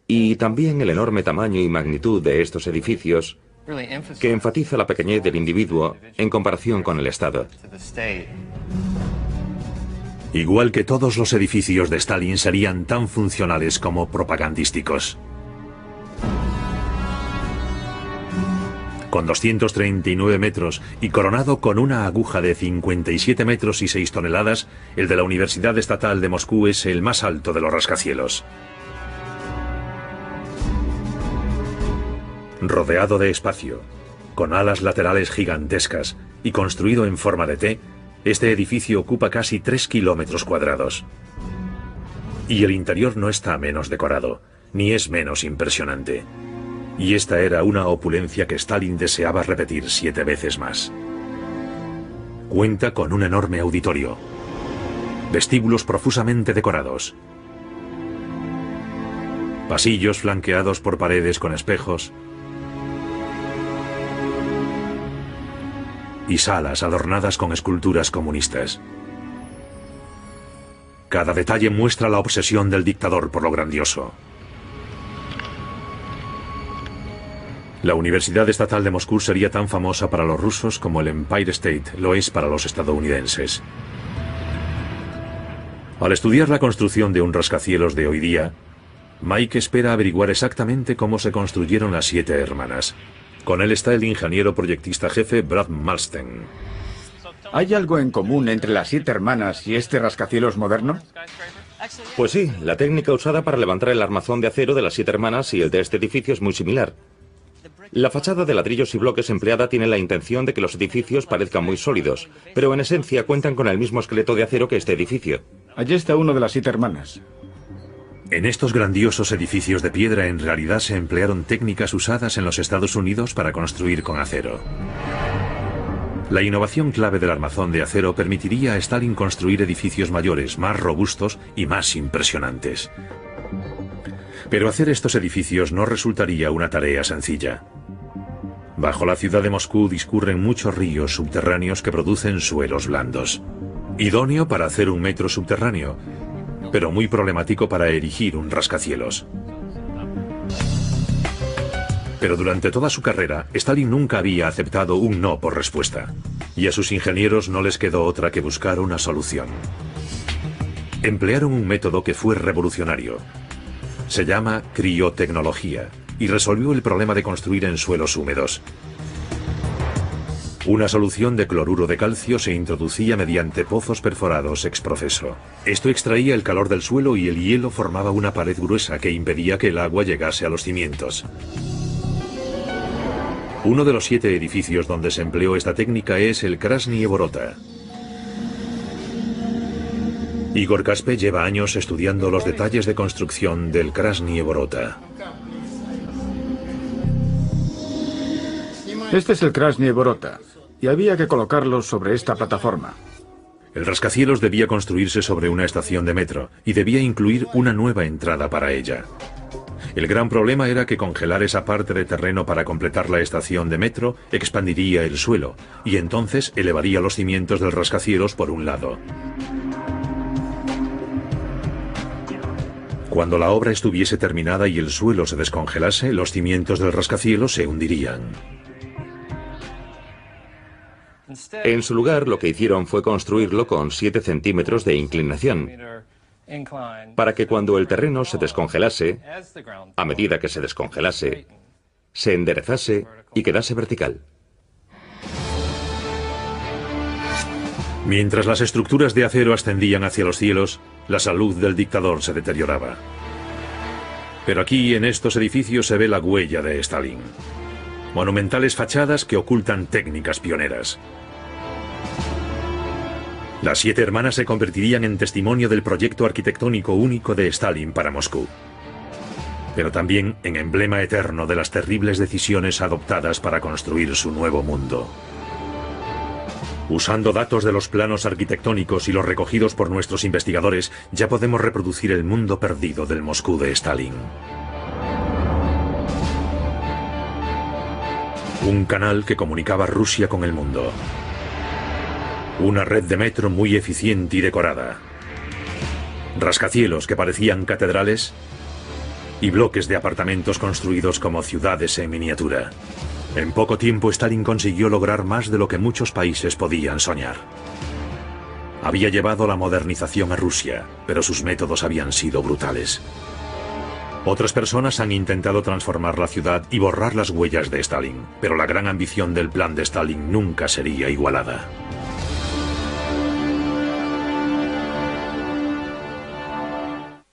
y también el enorme tamaño y magnitud de estos edificios que enfatiza la pequeñez del individuo en comparación con el Estado. Igual que todos los edificios de Stalin, serían tan funcionales como propagandísticos. Con 239 metros y coronado con una aguja de 57 metros y 6 toneladas, el de la Universidad Estatal de Moscú es el más alto de los rascacielos. Rodeado de espacio, con alas laterales gigantescas y construido en forma de T, este edificio ocupa casi 3 kilómetros cuadrados. Y el interior no está menos decorado, ni es menos impresionante. Y esta era una opulencia que Stalin deseaba repetir 7 veces más. Cuenta con un enorme auditorio, vestíbulos profusamente decorados, pasillos flanqueados por paredes con espejos y salas adornadas con esculturas comunistas. Cada detalle muestra la obsesión del dictador por lo grandioso. La Universidad Estatal de Moscú sería tan famosa para los rusos como el Empire State lo es para los estadounidenses. Al estudiar la construcción de un rascacielos de hoy día, Mike espera averiguar exactamente cómo se construyeron las 7 hermanas. Con él está el ingeniero proyectista jefe Brad Malstein. ¿Hay algo en común entre las 7 hermanas y este rascacielos moderno? Pues sí, la técnica usada para levantar el armazón de acero de las 7 hermanas y el de este edificio es muy similar. La fachada de ladrillos y bloques empleada tiene la intención de que los edificios parezcan muy sólidos, pero en esencia cuentan con el mismo esqueleto de acero que este edificio. Allí está uno de las 7 hermanas. En estos grandiosos edificios de piedra en realidad se emplearon técnicas usadas en los Estados Unidos para construir con acero. La innovación clave del armazón de acero permitiría a Stalin construir edificios mayores, más robustos y más impresionantes. Pero hacer estos edificios no resultaría una tarea sencilla. Bajo la ciudad de Moscú discurren muchos ríos subterráneos que producen suelos blandos. Idóneo para hacer un metro subterráneo, pero muy problemático para erigir un rascacielos. Pero durante toda su carrera, Stalin nunca había aceptado un no por respuesta, y a sus ingenieros no les quedó otra que buscar una solución. Emplearon un método que fue revolucionario. Se llama criotecnología, y resolvió el problema de construir en suelos húmedos. Una solución de cloruro de calcio se introducía mediante pozos perforados ex profeso. Esto extraía el calor del suelo y el hielo formaba una pared gruesa que impedía que el agua llegase a los cimientos. Uno de los 7 edificios donde se empleó esta técnica es el Krasny Vorota. Igor Kaspe lleva años estudiando los detalles de construcción del Krasny Vorota. Este es el Krasny Vorota, y había que colocarlo sobre esta plataforma. El rascacielos debía construirse sobre una estación de metro y debía incluir una nueva entrada para ella. El gran problema era que congelar esa parte de terreno para completar la estación de metro expandiría el suelo y entonces elevaría los cimientos del rascacielos por un lado. Cuando la obra estuviese terminada y el suelo se descongelase, los cimientos del rascacielos se hundirían. En su lugar, lo que hicieron fue construirlo con 7 centímetros de inclinación, para que cuando el terreno se descongelase, a medida que se descongelase, se enderezase y quedase vertical. Mientras las estructuras de acero ascendían hacia los cielos, la salud del dictador se deterioraba. Pero aquí, en estos edificios, se ve la huella de Stalin. Monumentales fachadas que ocultan técnicas pioneras. Las 7 hermanas se convertirían en testimonio del proyecto arquitectónico único de Stalin para Moscú, pero también en emblema eterno de las terribles decisiones adoptadas para construir su nuevo mundo. Usando datos de los planos arquitectónicos y los recogidos por nuestros investigadores, ya podemos reproducir el mundo perdido del Moscú de Stalin. Un canal que comunicaba Rusia con el mundo. Una red de metro muy eficiente y decorada. Rascacielos que parecían catedrales y bloques de apartamentos construidos como ciudades en miniatura. En poco tiempo Stalin consiguió lograr más de lo que muchos países podían soñar. Había llevado la modernización a Rusia, pero sus métodos habían sido brutales. Otras personas han intentado transformar la ciudad y borrar las huellas de Stalin, pero la gran ambición del plan de Stalin nunca sería igualada.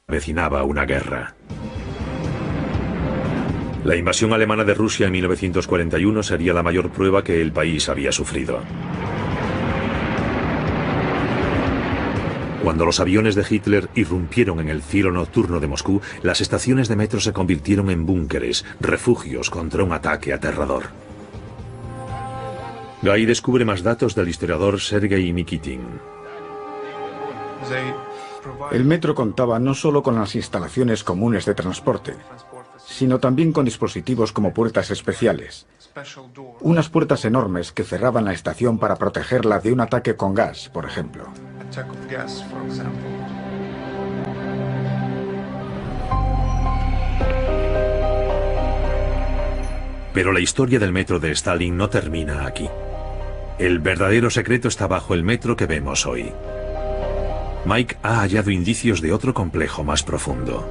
Avecinaba una guerra. La invasión alemana de Rusia en 1941 sería la mayor prueba que el país había sufrido. Cuando los aviones de Hitler irrumpieron en el cielo nocturno de Moscú, las estaciones de metro se convirtieron en búnkeres, refugios contra un ataque aterrador. Guy descubre más datos del historiador Sergei Nikitin. El metro contaba no solo con las instalaciones comunes de transporte, sino también con dispositivos como puertas especiales. Unas puertas enormes que cerraban la estación para protegerla de un ataque con gas, por ejemplo. Pero la historia del metro de Stalin no termina aquí. El verdadero secreto está bajo el metro que vemos hoy. Mike ha hallado indicios de otro complejo más profundo.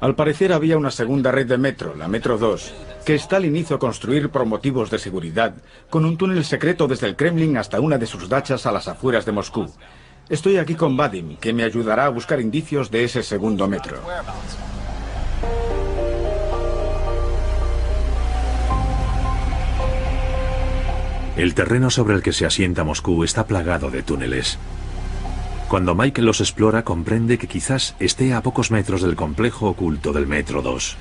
Al parecer había una segunda red de metro, la Metro 2, que Stalin hizo construir por motivos de seguridad, con un túnel secreto desde el Kremlin hasta una de sus dachas a las afueras de Moscú. Estoy aquí con Vadim, que me ayudará a buscar indicios de ese segundo metro. El terreno sobre el que se asienta Moscú está plagado de túneles. Cuando Mike los explora, comprende que quizás esté a pocos metros del complejo oculto del Metro 2.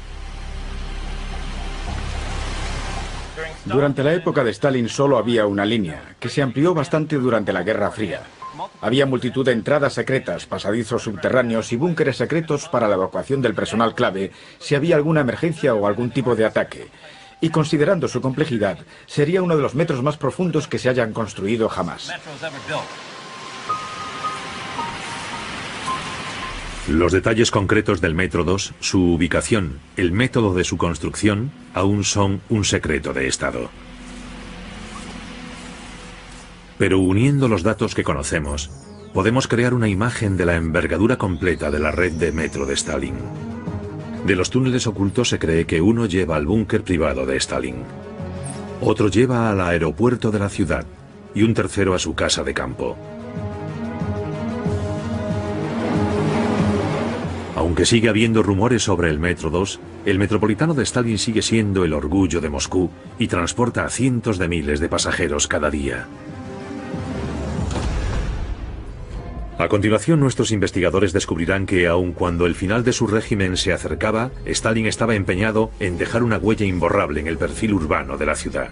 Durante la época de Stalin solo había una línea, que se amplió bastante durante la Guerra Fría. Había multitud de entradas secretas, pasadizos subterráneos y búnkeres secretos para la evacuación del personal clave si había alguna emergencia o algún tipo de ataque. Y considerando su complejidad, sería uno de los metros más profundos que se hayan construido jamás. Los detalles concretos del Metro 2, su ubicación, el método de su construcción, aún son un secreto de Estado. Pero uniendo los datos que conocemos, podemos crear una imagen de la envergadura completa de la red de metro de Stalin. De los túneles ocultos se cree que uno lleva al búnker privado de Stalin, otro lleva al aeropuerto de la ciudad y un tercero a su casa de campo. Aunque sigue habiendo rumores sobre el Metro 2, el Metropolitano de Stalin sigue siendo el orgullo de Moscú y transporta a cientos de miles de pasajeros cada día. A continuación, nuestros investigadores descubrirán que, aun cuando el final de su régimen se acercaba, Stalin estaba empeñado en dejar una huella imborrable en el perfil urbano de la ciudad.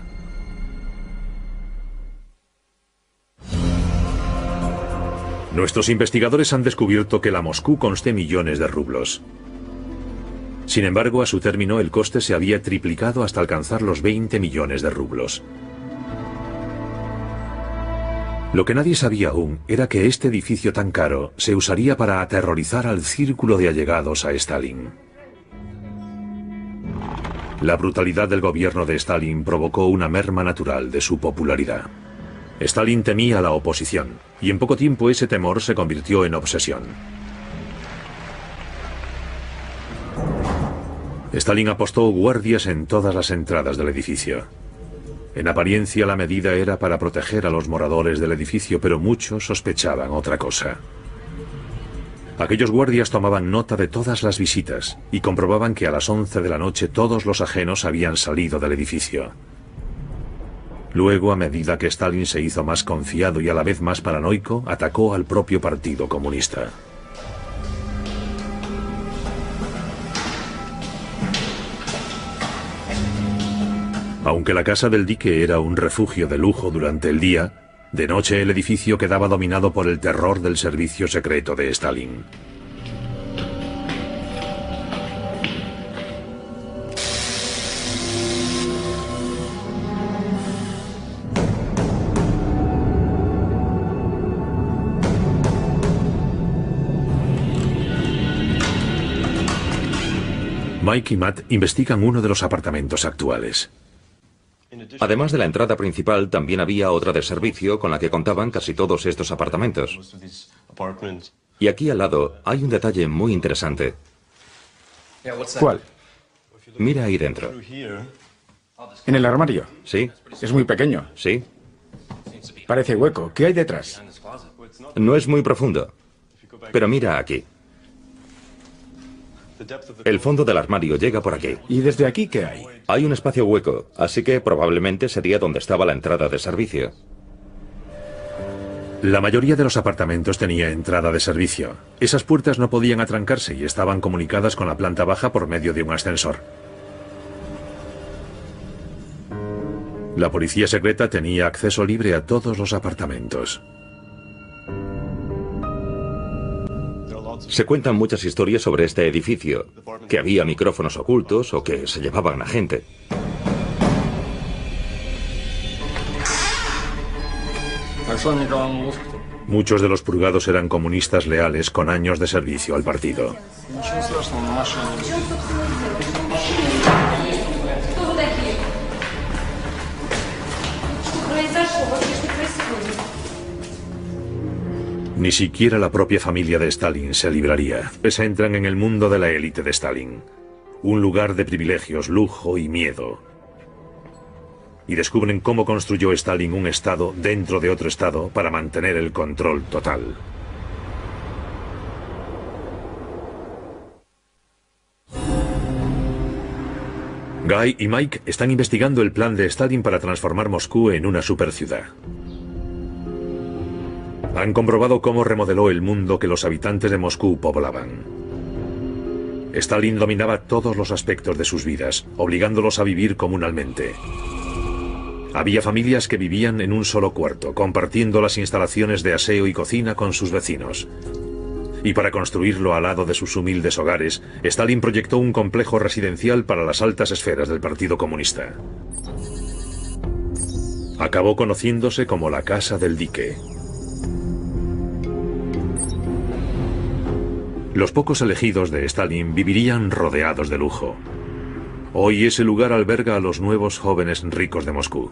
Nuestros investigadores han descubierto que la Moscú conste millones de rublos. Sin embargo, a su término, el coste se había triplicado hasta alcanzar los 20 millones de rublos. Lo que nadie sabía aún era que este edificio tan caro se usaría para aterrorizar al círculo de allegados a Stalin. La brutalidad del gobierno de Stalin provocó una merma natural de su popularidad. Stalin temía la oposición, y en poco tiempo ese temor se convirtió en obsesión. Stalin apostó guardias en todas las entradas del edificio. En apariencia la medida era para proteger a los moradores del edificio, pero muchos sospechaban otra cosa. Aquellos guardias tomaban nota de todas las visitas y comprobaban que a las 11 de la noche todos los ajenos habían salido del edificio. Luego, a medida que Stalin se hizo más confiado y a la vez más paranoico, atacó al propio Partido Comunista. Aunque la casa del dique era un refugio de lujo durante el día, de noche el edificio quedaba dominado por el terror del servicio secreto de Stalin. Mike y Matt investigan uno de los apartamentos actuales. Además de la entrada principal, también había otra de servicio con la que contaban casi todos estos apartamentos. Y aquí al lado hay un detalle muy interesante. ¿Cuál? Mira ahí dentro. En el armario. ¿Sí? Es muy pequeño. ¿Sí? Parece hueco. ¿Qué hay detrás? No es muy profundo. Pero mira aquí. El fondo del armario llega por aquí. ¿Y desde aquí qué hay? Hay un espacio hueco, así que probablemente sería donde estaba la entrada de servicio. La mayoría de los apartamentos tenía entrada de servicio. Esas puertas no podían atrancarse y estaban comunicadas con la planta baja por medio de un ascensor. La policía secreta tenía acceso libre a todos los apartamentos. Se cuentan muchas historias sobre este edificio, que había micrófonos ocultos o que se llevaban a gente. Muchos de los purgados eran comunistas leales con años de servicio al partido. Ni siquiera la propia familia de Stalin se libraría. Se entran en el mundo de la élite de Stalin. Un lugar de privilegios, lujo y miedo. Y descubren cómo construyó Stalin un estado dentro de otro estado para mantener el control total. Guy y Mike están investigando el plan de Stalin para transformar Moscú en una superciudad. Han comprobado cómo remodeló el mundo que los habitantes de Moscú poblaban. Stalin dominaba todos los aspectos de sus vidas, obligándolos a vivir comunalmente. Había familias que vivían en un solo cuarto, compartiendo las instalaciones de aseo y cocina con sus vecinos. Y para construirlo al lado de sus humildes hogares, Stalin proyectó un complejo residencial para las altas esferas del Partido Comunista. Acabó conociéndose como la Casa del Dique. Los pocos elegidos de Stalin vivirían rodeados de lujo. Hoy ese lugar alberga a los nuevos jóvenes ricos de Moscú.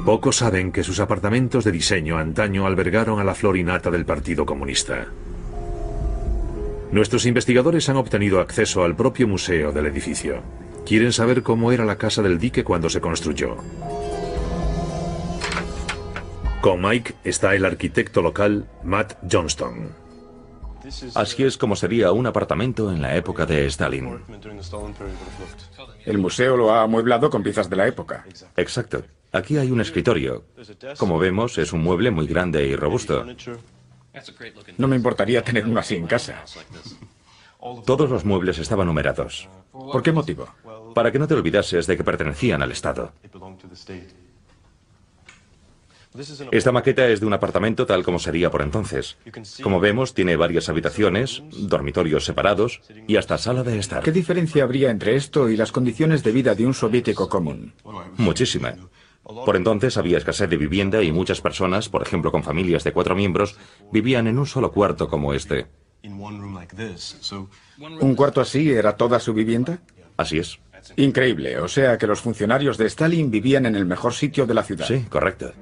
Pocos saben que sus apartamentos de diseño antaño albergaron a la flor y nata del Partido Comunista. Nuestros investigadores han obtenido acceso al propio museo del edificio. Quieren saber cómo era la Casa del Dique cuando se construyó. Con Mike está el arquitecto local Matt Johnston. Así es como sería un apartamento en la época de Stalin. El museo lo ha amueblado con piezas de la época. Exacto. Aquí hay un escritorio. Como vemos, es un mueble muy grande y robusto. No me importaría tener uno así en casa. Todos los muebles estaban numerados. ¿Por qué motivo? Para que no te olvidases de que pertenecían al Estado. Esta maqueta es de un apartamento tal como sería por entonces. Como vemos, tiene varias habitaciones, dormitorios separados y hasta sala de estar. ¿Qué diferencia habría entre esto y las condiciones de vida de un soviético común? Muchísima. Por entonces había escasez de vivienda y muchas personas, por ejemplo con familias de 4 miembros, vivían en un solo cuarto como este. ¿Un cuarto así era toda su vivienda? Así es. Increíble. O sea que los funcionarios de Stalin vivían en el mejor sitio de la ciudad. Sí, correcto.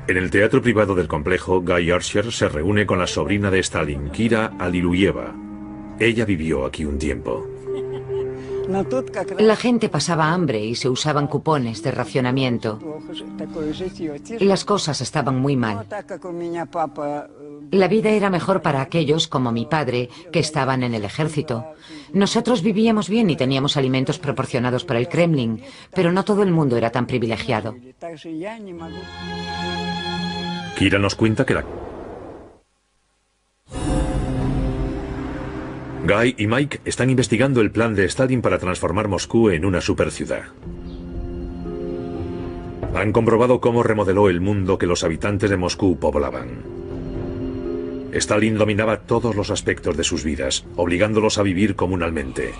En el teatro privado del complejo, Guy Archer se reúne con la sobrina de Stalin, Kira Aliluyeva. Ella vivió aquí un tiempo. La gente pasaba hambre y se usaban cupones de racionamiento. Las cosas estaban muy mal. La vida era mejor para aquellos, como mi padre, que estaban en el ejército. Nosotros vivíamos bien y teníamos alimentos proporcionados por el Kremlin, pero no todo el mundo era tan privilegiado. Kira nos cuenta que Guy y Mike están investigando el plan de Stalin para transformar Moscú en una superciudad. Han comprobado cómo remodeló el mundo que los habitantes de Moscú poblaban. Stalin dominaba todos los aspectos de sus vidas, obligándolos a vivir comunalmente.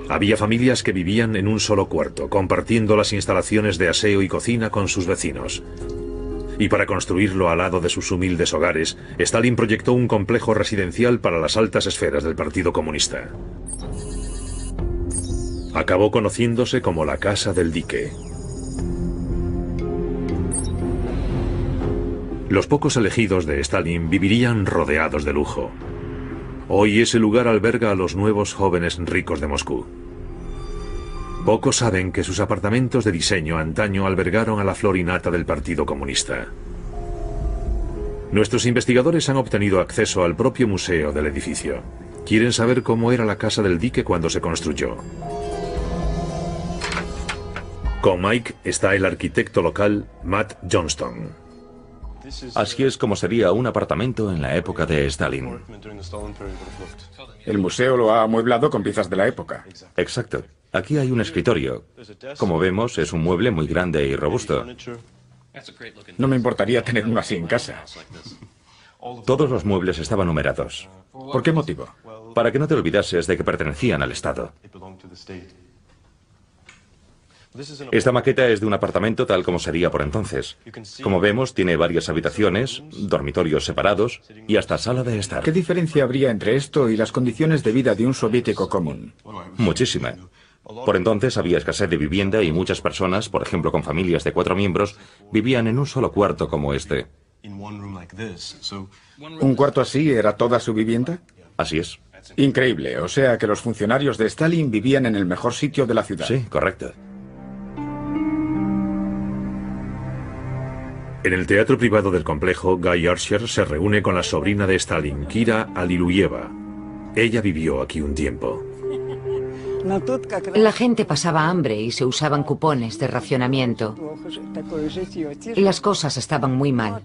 Había familias que vivían en un solo cuarto, compartiendo las instalaciones de aseo y cocina con sus vecinos. Y para construirlo al lado de sus humildes hogares, Stalin proyectó un complejo residencial para las altas esferas del Partido Comunista. Acabó conociéndose como la Casa del Dique. Los pocos elegidos de Stalin vivirían rodeados de lujo. Hoy ese lugar alberga a los nuevos jóvenes ricos de Moscú. Pocos saben que sus apartamentos de diseño antaño albergaron a la flor y nata del Partido Comunista. Nuestros investigadores han obtenido acceso al propio museo del edificio. Quieren saber cómo era la Casa del Dique cuando se construyó. Con Mike está el arquitecto local Matt Johnston. Así es como sería un apartamento en la época de Stalin. El museo lo ha amueblado con piezas de la época. Exacto. Aquí hay un escritorio. Como vemos, es un mueble muy grande y robusto. No me importaría tener uno así en casa. Todos los muebles estaban numerados. ¿Por qué motivo? Para que no te olvidases de que pertenecían al Estado. Esta maqueta es de un apartamento tal como sería por entonces. Como vemos, tiene varias habitaciones, dormitorios separados y hasta sala de estar. ¿Qué diferencia habría entre esto y las condiciones de vida de un soviético común? Muchísima. Por entonces había escasez de vivienda y muchas personas, por ejemplo con familias de 4 miembros, vivían en un solo cuarto como este. ¿Un cuarto así era toda su vivienda? Así es. Increíble, o sea que los funcionarios de Stalin vivían en el mejor sitio de la ciudad. Sí, correcto. En el teatro privado del complejo, Guy Archer se reúne con la sobrina de Stalin, Kira Aliluyeva. Ella vivió aquí un tiempo. La gente pasaba hambre y se usaban cupones de racionamiento. Las cosas estaban muy mal.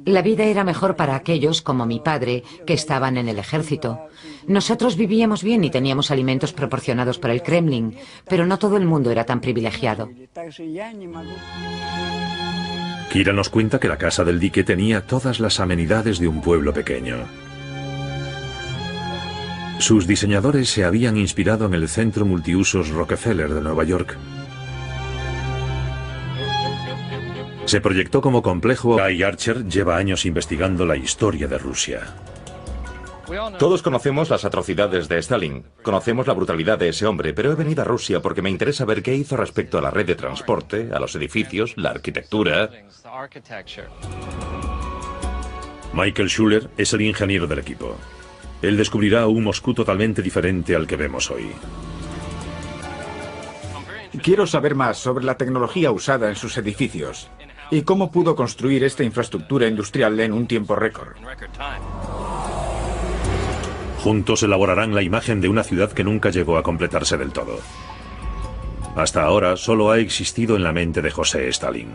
La vida era mejor para aquellos, como mi padre, que estaban en el ejército. Nosotros vivíamos bien y teníamos alimentos proporcionados por el Kremlin, pero no todo el mundo era tan privilegiado. Kira nos cuenta que la Casa del Dique tenía todas las amenidades de un pueblo pequeño. Sus diseñadores se habían inspirado en el centro multiusos Rockefeller de Nueva York. Se proyectó como complejo. Guy Archer lleva años investigando la historia de Rusia. Todos conocemos las atrocidades de Stalin, conocemos la brutalidad de ese hombre, pero he venido a Rusia porque me interesa ver qué hizo respecto a la red de transporte, a los edificios, la arquitectura. Michael Schuller es el ingeniero del equipo. Él descubrirá un Moscú totalmente diferente al que vemos hoy. Quiero saber más sobre la tecnología usada en sus edificios y cómo pudo construir esta infraestructura industrial en un tiempo récord. Juntos elaborarán la imagen de una ciudad que nunca llegó a completarse del todo. Hasta ahora solo ha existido en la mente de José Stalin.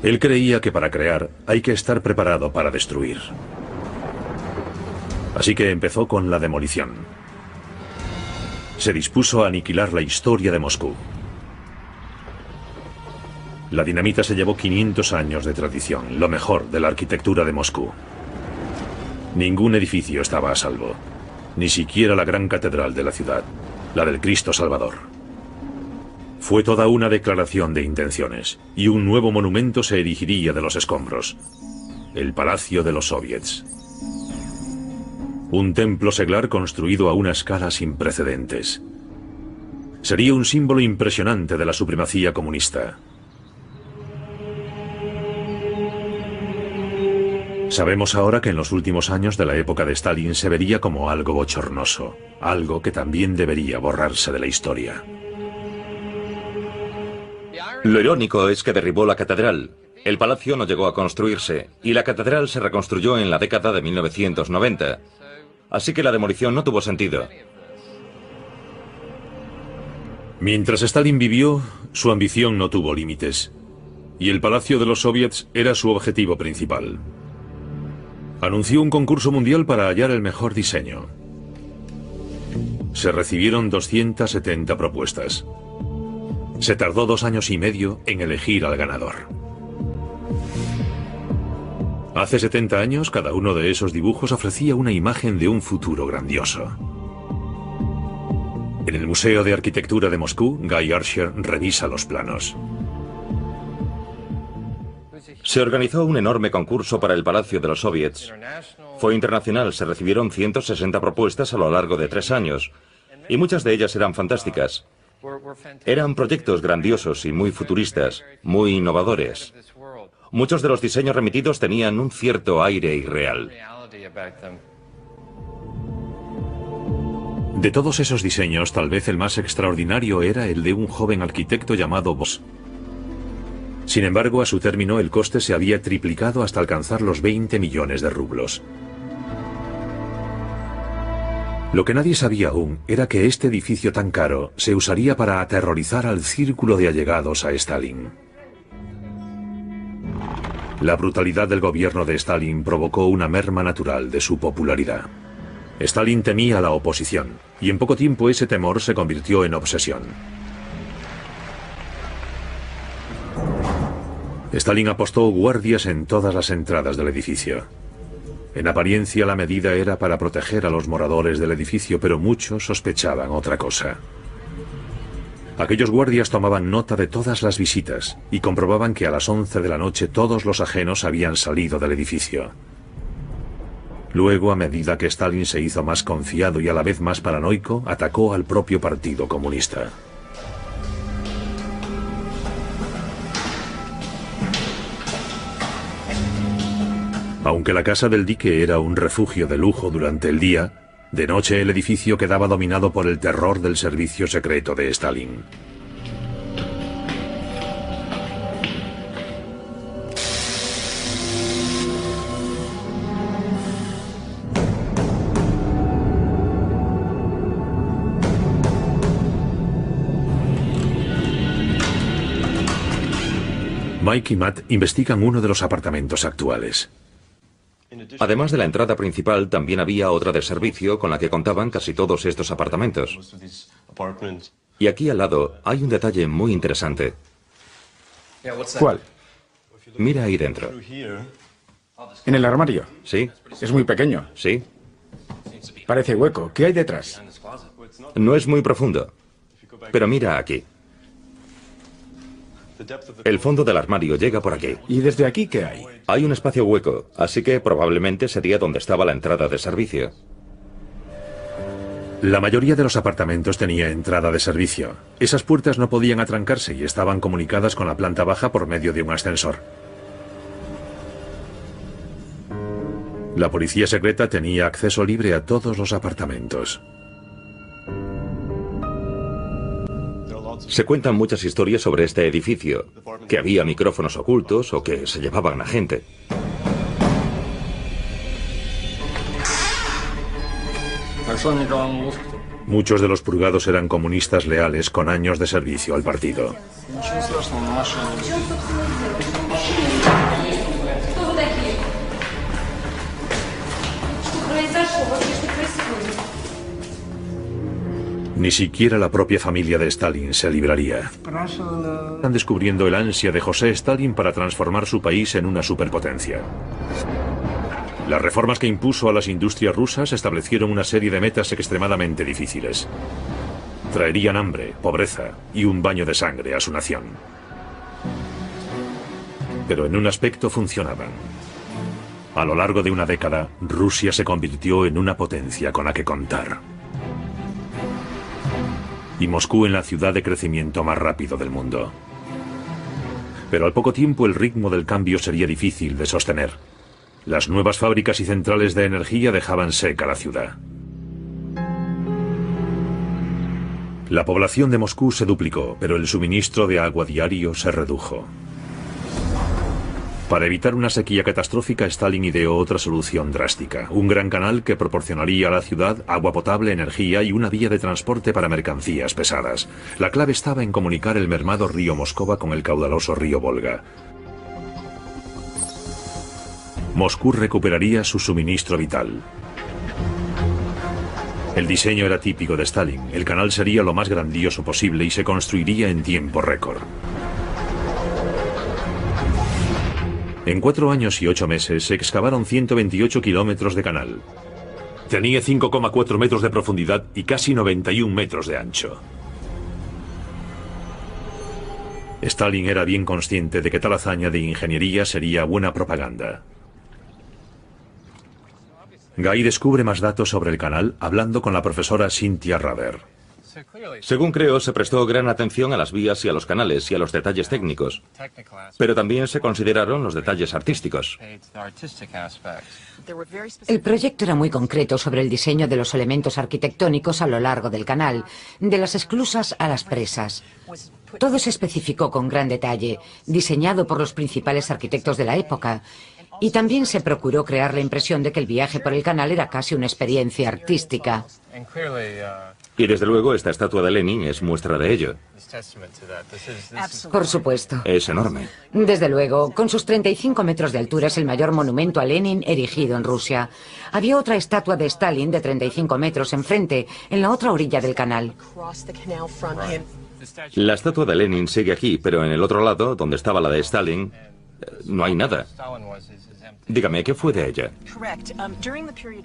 Él creía que para crear hay que estar preparado para destruir. Así que empezó con la demolición. Se dispuso a aniquilar la historia de Moscú. La dinamita se llevó 500 años de tradición, lo mejor de la arquitectura de Moscú. Ningún edificio estaba a salvo, ni siquiera la gran catedral de la ciudad, la del Cristo Salvador. Fue toda una declaración de intenciones, y un nuevo monumento se erigiría de los escombros, el Palacio de los Soviets. Un templo seglar construido a una escala sin precedentes. Sería un símbolo impresionante de la supremacía comunista. Sabemos ahora que en los últimos años de la época de Stalin se vería como algo bochornoso, algo que también debería borrarse de la historia. Lo irónico es que derribó la catedral. El palacio no llegó a construirse y la catedral se reconstruyó en la década de 1990. Así que la demolición no tuvo sentido. Mientras Stalin vivió, su ambición no tuvo límites, y el Palacio de los Soviets era su objetivo principal. Anunció un concurso mundial para hallar el mejor diseño. Se recibieron 270 propuestas. Se tardó 2 años y medio en elegir al ganador. Hace 70 años, cada uno de esos dibujos ofrecía una imagen de un futuro grandioso. En el Museo de Arquitectura de Moscú, Guy Archer revisa los planos. Se organizó un enorme concurso para el Palacio de los Soviets. Fue internacional, se recibieron 160 propuestas a lo largo de 3 años, y muchas de ellas eran fantásticas. Eran proyectos grandiosos y muy futuristas, muy innovadores. Muchos de los diseños remitidos tenían un cierto aire irreal. De todos esos diseños, tal vez el más extraordinario era el de un joven arquitecto llamado Voss. Sin embargo, a su término, el coste se había triplicado hasta alcanzar los 20 millones de rublos. Lo que nadie sabía aún era que este edificio tan caro se usaría para aterrorizar al círculo de allegados a Stalin. La brutalidad del gobierno de Stalin provocó una merma natural de su popularidad. Stalin temía a la oposición, y en poco tiempo ese temor se convirtió en obsesión. Stalin apostó guardias en todas las entradas del edificio. En apariencia la medida era para proteger a los moradores del edificio, pero muchos sospechaban otra cosa. Aquellos guardias tomaban nota de todas las visitas y comprobaban que a las 11 de la noche todos los ajenos habían salido del edificio. Luego, a medida que Stalin se hizo más confiado y a la vez más paranoico, atacó al propio Partido Comunista. Aunque la casa del dique era un refugio de lujo durante el día, de noche el edificio quedaba dominado por el terror del servicio secreto de Stalin. Mike y Matt investigan uno de los apartamentos actuales. Además de la entrada principal, también había otra de servicio con la que contaban casi todos estos apartamentos. Y aquí al lado hay un detalle muy interesante. ¿Cuál? Mira ahí dentro. En el armario. ¿Sí? Es muy pequeño. ¿Sí? Parece hueco. ¿Qué hay detrás? No es muy profundo. Pero mira aquí. El fondo del armario llega por aquí. ¿Y desde aquí qué hay? Hay un espacio hueco, así que probablemente sería donde estaba la entrada de servicio. La mayoría de los apartamentos tenía entrada de servicio. Esas puertas no podían atrancarse y estaban comunicadas con la planta baja por medio de un ascensor. La policía secreta tenía acceso libre a todos los apartamentos. Se cuentan muchas historias sobre este edificio, que había micrófonos ocultos o que se llevaban a gente. Muchos de los purgados eran comunistas leales con años de servicio al partido. Ni siquiera la propia familia de Stalin se libraría. Están descubriendo el ansia de José Stalin para transformar su país en una superpotencia. Las reformas que impuso a las industrias rusas establecieron una serie de metas extremadamente difíciles. Traerían hambre, pobreza y un baño de sangre a su nación. Pero en un aspecto funcionaban. A lo largo de una década, Rusia se convirtió en una potencia con la que contar. Y Moscú en la ciudad de crecimiento más rápido del mundo. Pero al poco tiempo el ritmo del cambio sería difícil de sostener. Las nuevas fábricas y centrales de energía dejaban seca la ciudad. La población de Moscú se duplicó, pero el suministro de agua diario se redujo. Para evitar una sequía catastrófica, Stalin ideó otra solución drástica. Un gran canal que proporcionaría a la ciudad agua potable, energía y una vía de transporte para mercancías pesadas. La clave estaba en comunicar el mermado río Moscova con el caudaloso río Volga. Moscú recuperaría su suministro vital. El diseño era típico de Stalin. El canal sería lo más grandioso posible y se construiría en tiempo récord. En 4 años y 8 meses se excavaron 128 kilómetros de canal. Tenía 5,4 metros de profundidad y casi 91 metros de ancho. Stalin era bien consciente de que tal hazaña de ingeniería sería buena propaganda. Guy descubre más datos sobre el canal hablando con la profesora Cynthia Rader. Según creo, se prestó gran atención a las vías y a los canales y a los detalles técnicos, pero también se consideraron los detalles artísticos. El proyecto era muy concreto sobre el diseño de los elementos arquitectónicos a lo largo del canal, de las esclusas a las presas. Todo se especificó con gran detalle, diseñado por los principales arquitectos de la época. Y también se procuró crear la impresión de que el viaje por el canal era casi una experiencia artística. Y desde luego esta estatua de Lenin es muestra de ello. Por supuesto. Es enorme. Desde luego, con sus 35 metros de altura es el mayor monumento a Lenin erigido en Rusia. Había otra estatua de Stalin de 35 metros enfrente, en la otra orilla del canal. La estatua de Lenin sigue aquí, pero en el otro lado, donde estaba la de Stalin, no hay nada. Dígame, ¿qué fue de ella?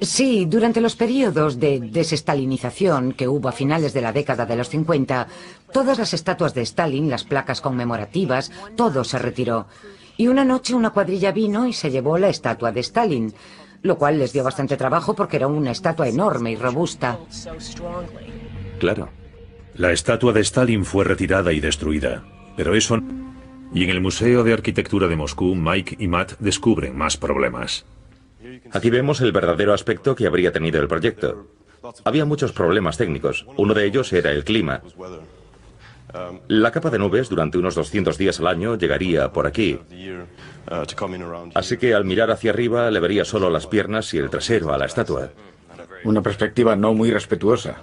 Sí, durante los periodos de desestalinización que hubo a finales de la década de los 50, todas las estatuas de Stalin, las placas conmemorativas, todo se retiró. Y una noche una cuadrilla vino y se llevó la estatua de Stalin, lo cual les dio bastante trabajo porque era una estatua enorme y robusta. Claro. La estatua de Stalin fue retirada y destruida, pero eso... Y en el Museo de Arquitectura de Moscú, Mike y Matt descubren más problemas. Aquí vemos el verdadero aspecto que habría tenido el proyecto. Había muchos problemas técnicos. Uno de ellos era el clima. La capa de nubes durante unos 200 días al año llegaría por aquí. Así que al mirar hacia arriba le vería solo las piernas y el trasero a la estatua. Una perspectiva no muy respetuosa.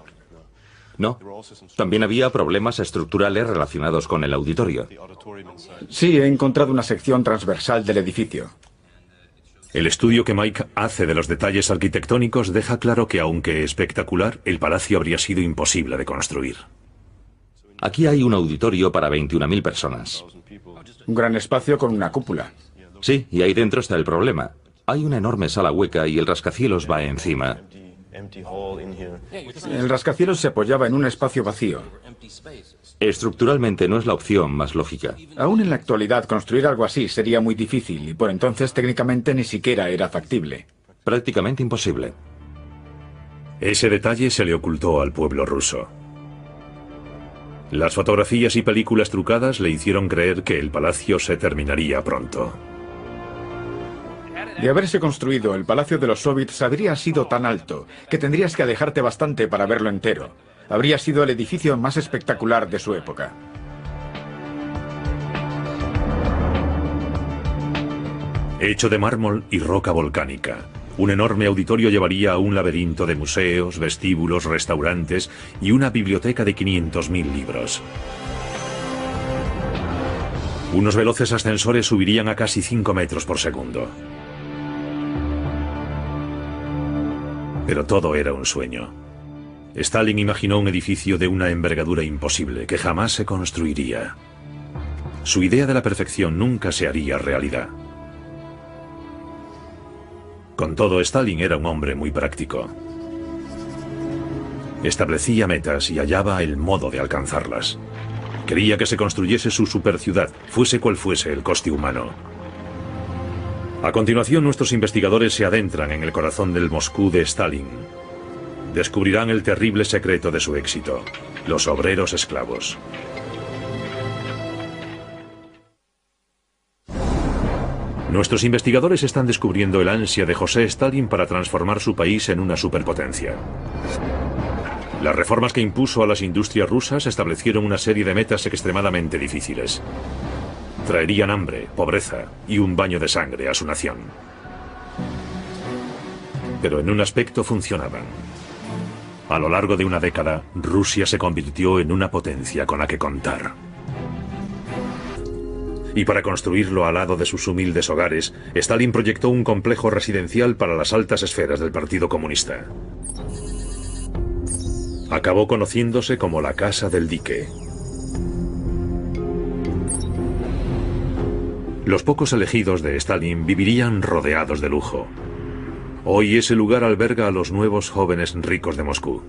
No. También había problemas estructurales relacionados con el auditorio. Sí, he encontrado una sección transversal del edificio. El estudio que Mike hace de los detalles arquitectónicos deja claro que, aunque espectacular, el palacio habría sido imposible de construir. Aquí hay un auditorio para 21.000 personas. Un gran espacio con una cúpula. Sí, y ahí dentro está el problema. Hay una enorme sala hueca y el rascacielos va encima. El rascacielos se apoyaba en un espacio vacío. Estructuralmente no es la opción más lógica. Aún en la actualidad, construir algo así sería muy difícil y por entonces técnicamente ni siquiera era factible. Prácticamente imposible. Ese detalle se le ocultó al pueblo ruso. Las fotografías y películas trucadas le hicieron creer que el palacio se terminaría pronto. De haberse construido, el Palacio de los Soviets habría sido tan alto que tendrías que alejarte bastante para verlo entero. Habría sido el edificio más espectacular de su época. Hecho de mármol y roca volcánica, un enorme auditorio llevaría a un laberinto de museos, vestíbulos, restaurantes y una biblioteca de 500.000 libros. Unos veloces ascensores subirían a casi 5 metros por segundo. Pero todo era un sueño. Stalin imaginó un edificio de una envergadura imposible que jamás se construiría. Su idea de la perfección nunca se haría realidad. Con todo, Stalin era un hombre muy práctico. Establecía metas y hallaba el modo de alcanzarlas. Quería que se construyese su superciudad, fuese cual fuese el coste humano. A continuación, nuestros investigadores se adentran en el corazón del Moscú de Stalin. Descubrirán el terrible secreto de su éxito: los obreros esclavos. Nuestros investigadores están descubriendo el ansia de José Stalin para transformar su país en una superpotencia. Las reformas que impuso a las industrias rusas establecieron una serie de metas extremadamente difíciles. Traerían hambre, pobreza y un baño de sangre a su nación. Pero en un aspecto funcionaban. A lo largo de una década, Rusia se convirtió en una potencia con la que contar. Y para construirlo al lado de sus humildes hogares, Stalin proyectó un complejo residencial para las altas esferas del Partido Comunista. Acabó conociéndose como la Casa del Dique. Los pocos elegidos de Stalin vivirían rodeados de lujo. Hoy ese lugar alberga a los nuevos jóvenes ricos de Moscú.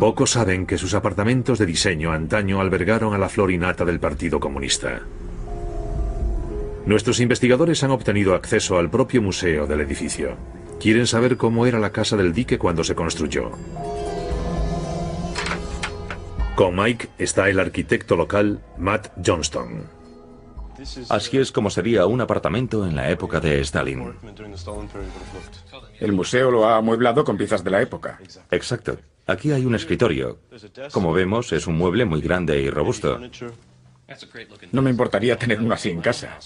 Pocos saben que sus apartamentos de diseño antaño albergaron a la flor y nata del Partido Comunista. Nuestros investigadores han obtenido acceso al propio museo del edificio. Quieren saber cómo era la casa del dique cuando se construyó. Con Mike está el arquitecto local Matt Johnston. Así es como sería un apartamento en la época de Stalin. El museo lo ha amueblado con piezas de la época. Exacto. Aquí hay un escritorio. Como vemos, es un mueble muy grande y robusto. No me importaría tener uno así en casa.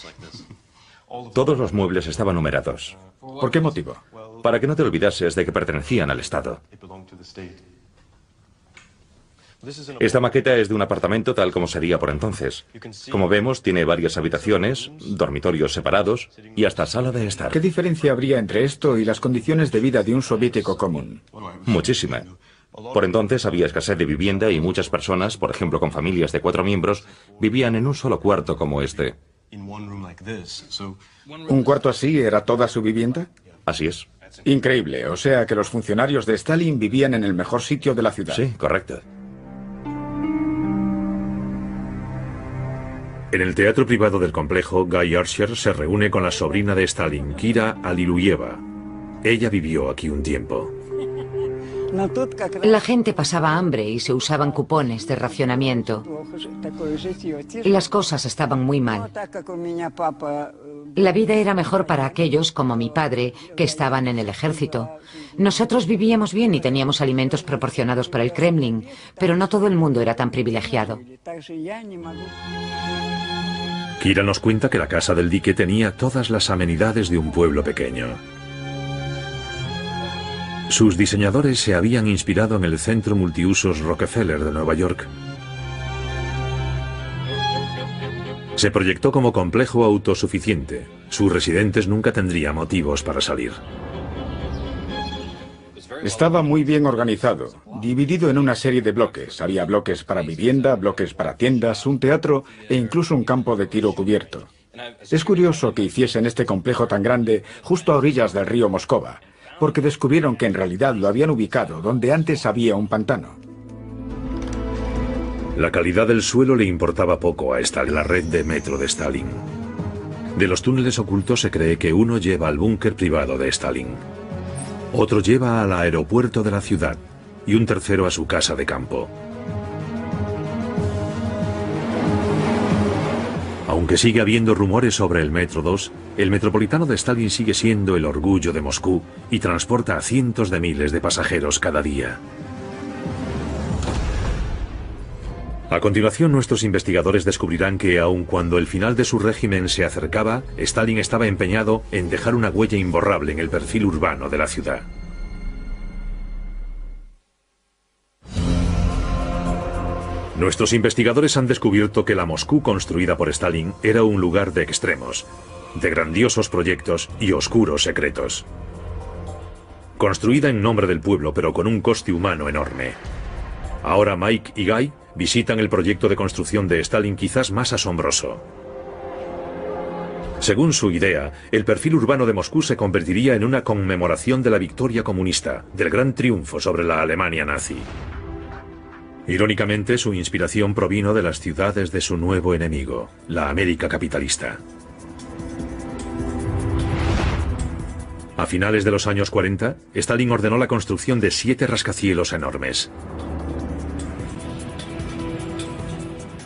Todos los muebles estaban numerados. ¿Por qué motivo? Para que no te olvidases de que pertenecían al Estado. Esta maqueta es de un apartamento tal como sería por entonces. Como vemos, tiene varias habitaciones, dormitorios separados y hasta sala de estar. ¿Qué diferencia habría entre esto y las condiciones de vida de un soviético común? Muchísima. Por entonces había escasez de vivienda y muchas personas, por ejemplo con familias de 4 miembros, vivían en un solo cuarto como este. ¿Un cuarto así era toda su vivienda? Así es. Increíble, o sea que los funcionarios de Stalin vivían en el mejor sitio de la ciudad. Sí, correcto. En el teatro privado del complejo, Guy Archer se reúne con la sobrina de Stalin, Kira Aliluyeva. Ella vivió aquí un tiempo. La gente pasaba hambre y se usaban cupones de racionamiento. Las cosas estaban muy mal. La vida era mejor para aquellos, como mi padre, que estaban en el ejército. Nosotros vivíamos bien y teníamos alimentos proporcionados por el Kremlin, pero no todo el mundo era tan privilegiado. Kira nos cuenta que la casa del dique tenía todas las amenidades de un pueblo pequeño. Sus diseñadores se habían inspirado en el centro multiusos Rockefeller de Nueva York. Se proyectó como complejo autosuficiente. Sus residentes nunca tendrían motivos para salir. Estaba muy bien organizado, dividido en una serie de bloques. Había bloques para vivienda, bloques para tiendas, un teatro e incluso un campo de tiro cubierto. Es curioso que hiciesen este complejo tan grande justo a orillas del río Moscova, porque descubrieron que en realidad lo habían ubicado donde antes había un pantano. La calidad del suelo le importaba poco a Stalin, la red de metro de Stalin. De los túneles ocultos se cree que uno lleva al búnker privado de Stalin, otro lleva al aeropuerto de la ciudad y un tercero a su casa de campo. Aunque sigue habiendo rumores sobre el Metro 2, el Metropolitano de Stalin sigue siendo el orgullo de Moscú y transporta a cientos de miles de pasajeros cada día. A continuación, nuestros investigadores descubrirán que, aun cuando el final de su régimen se acercaba, Stalin estaba empeñado en dejar una huella imborrable en el perfil urbano de la ciudad. Nuestros investigadores han descubierto que la Moscú construida por Stalin era un lugar de extremos, de grandiosos proyectos y oscuros secretos. Construida en nombre del pueblo, pero con un coste humano enorme. Ahora Mike y Guy visitan el proyecto de construcción de Stalin quizás más asombroso. Según su idea, el perfil urbano de Moscú se convertiría en una conmemoración de la victoria comunista, del gran triunfo sobre la Alemania nazi. Irónicamente, su inspiración provino de las ciudades de su nuevo enemigo, la América capitalista. A finales de los años 40, Stalin ordenó la construcción de 7 rascacielos enormes.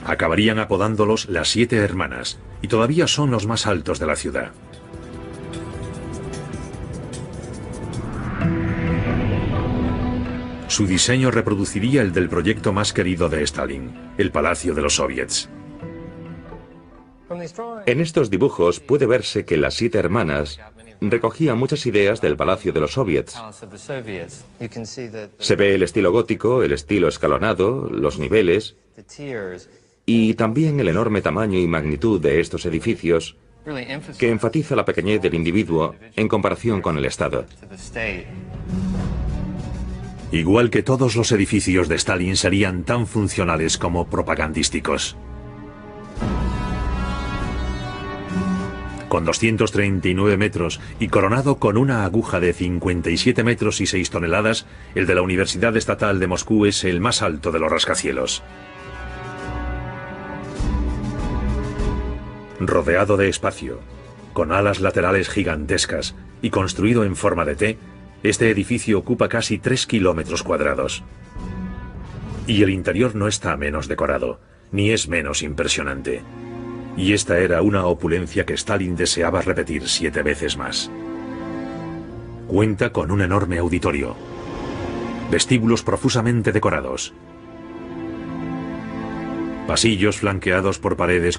Acabarían apodándolos las 7 hermanas, y todavía son los más altos de la ciudad. Su diseño reproduciría el del proyecto más querido de Stalin, el Palacio de los Soviets. En estos dibujos puede verse que las 7 hermanas recogían muchas ideas del Palacio de los Soviets. Se ve el estilo gótico, el estilo escalonado, los niveles y también el enorme tamaño y magnitud de estos edificios que enfatiza la pequeñez del individuo en comparación con el Estado. Igual que todos los edificios de Stalin serían tan funcionales como propagandísticos. Con 239 metros y coronado con una aguja de 57 metros y 6 toneladas, el de la Universidad Estatal de Moscú es el más alto de los rascacielos. Rodeado de espacio, con alas laterales gigantescas y construido en forma de T, este edificio ocupa casi 3 kilómetros cuadrados. Y el interior no está menos decorado, ni es menos impresionante. Y esta era una opulencia que Stalin deseaba repetir 7 veces más. Cuenta con un enorme auditorio, vestíbulos profusamente decorados, pasillos flanqueados por paredes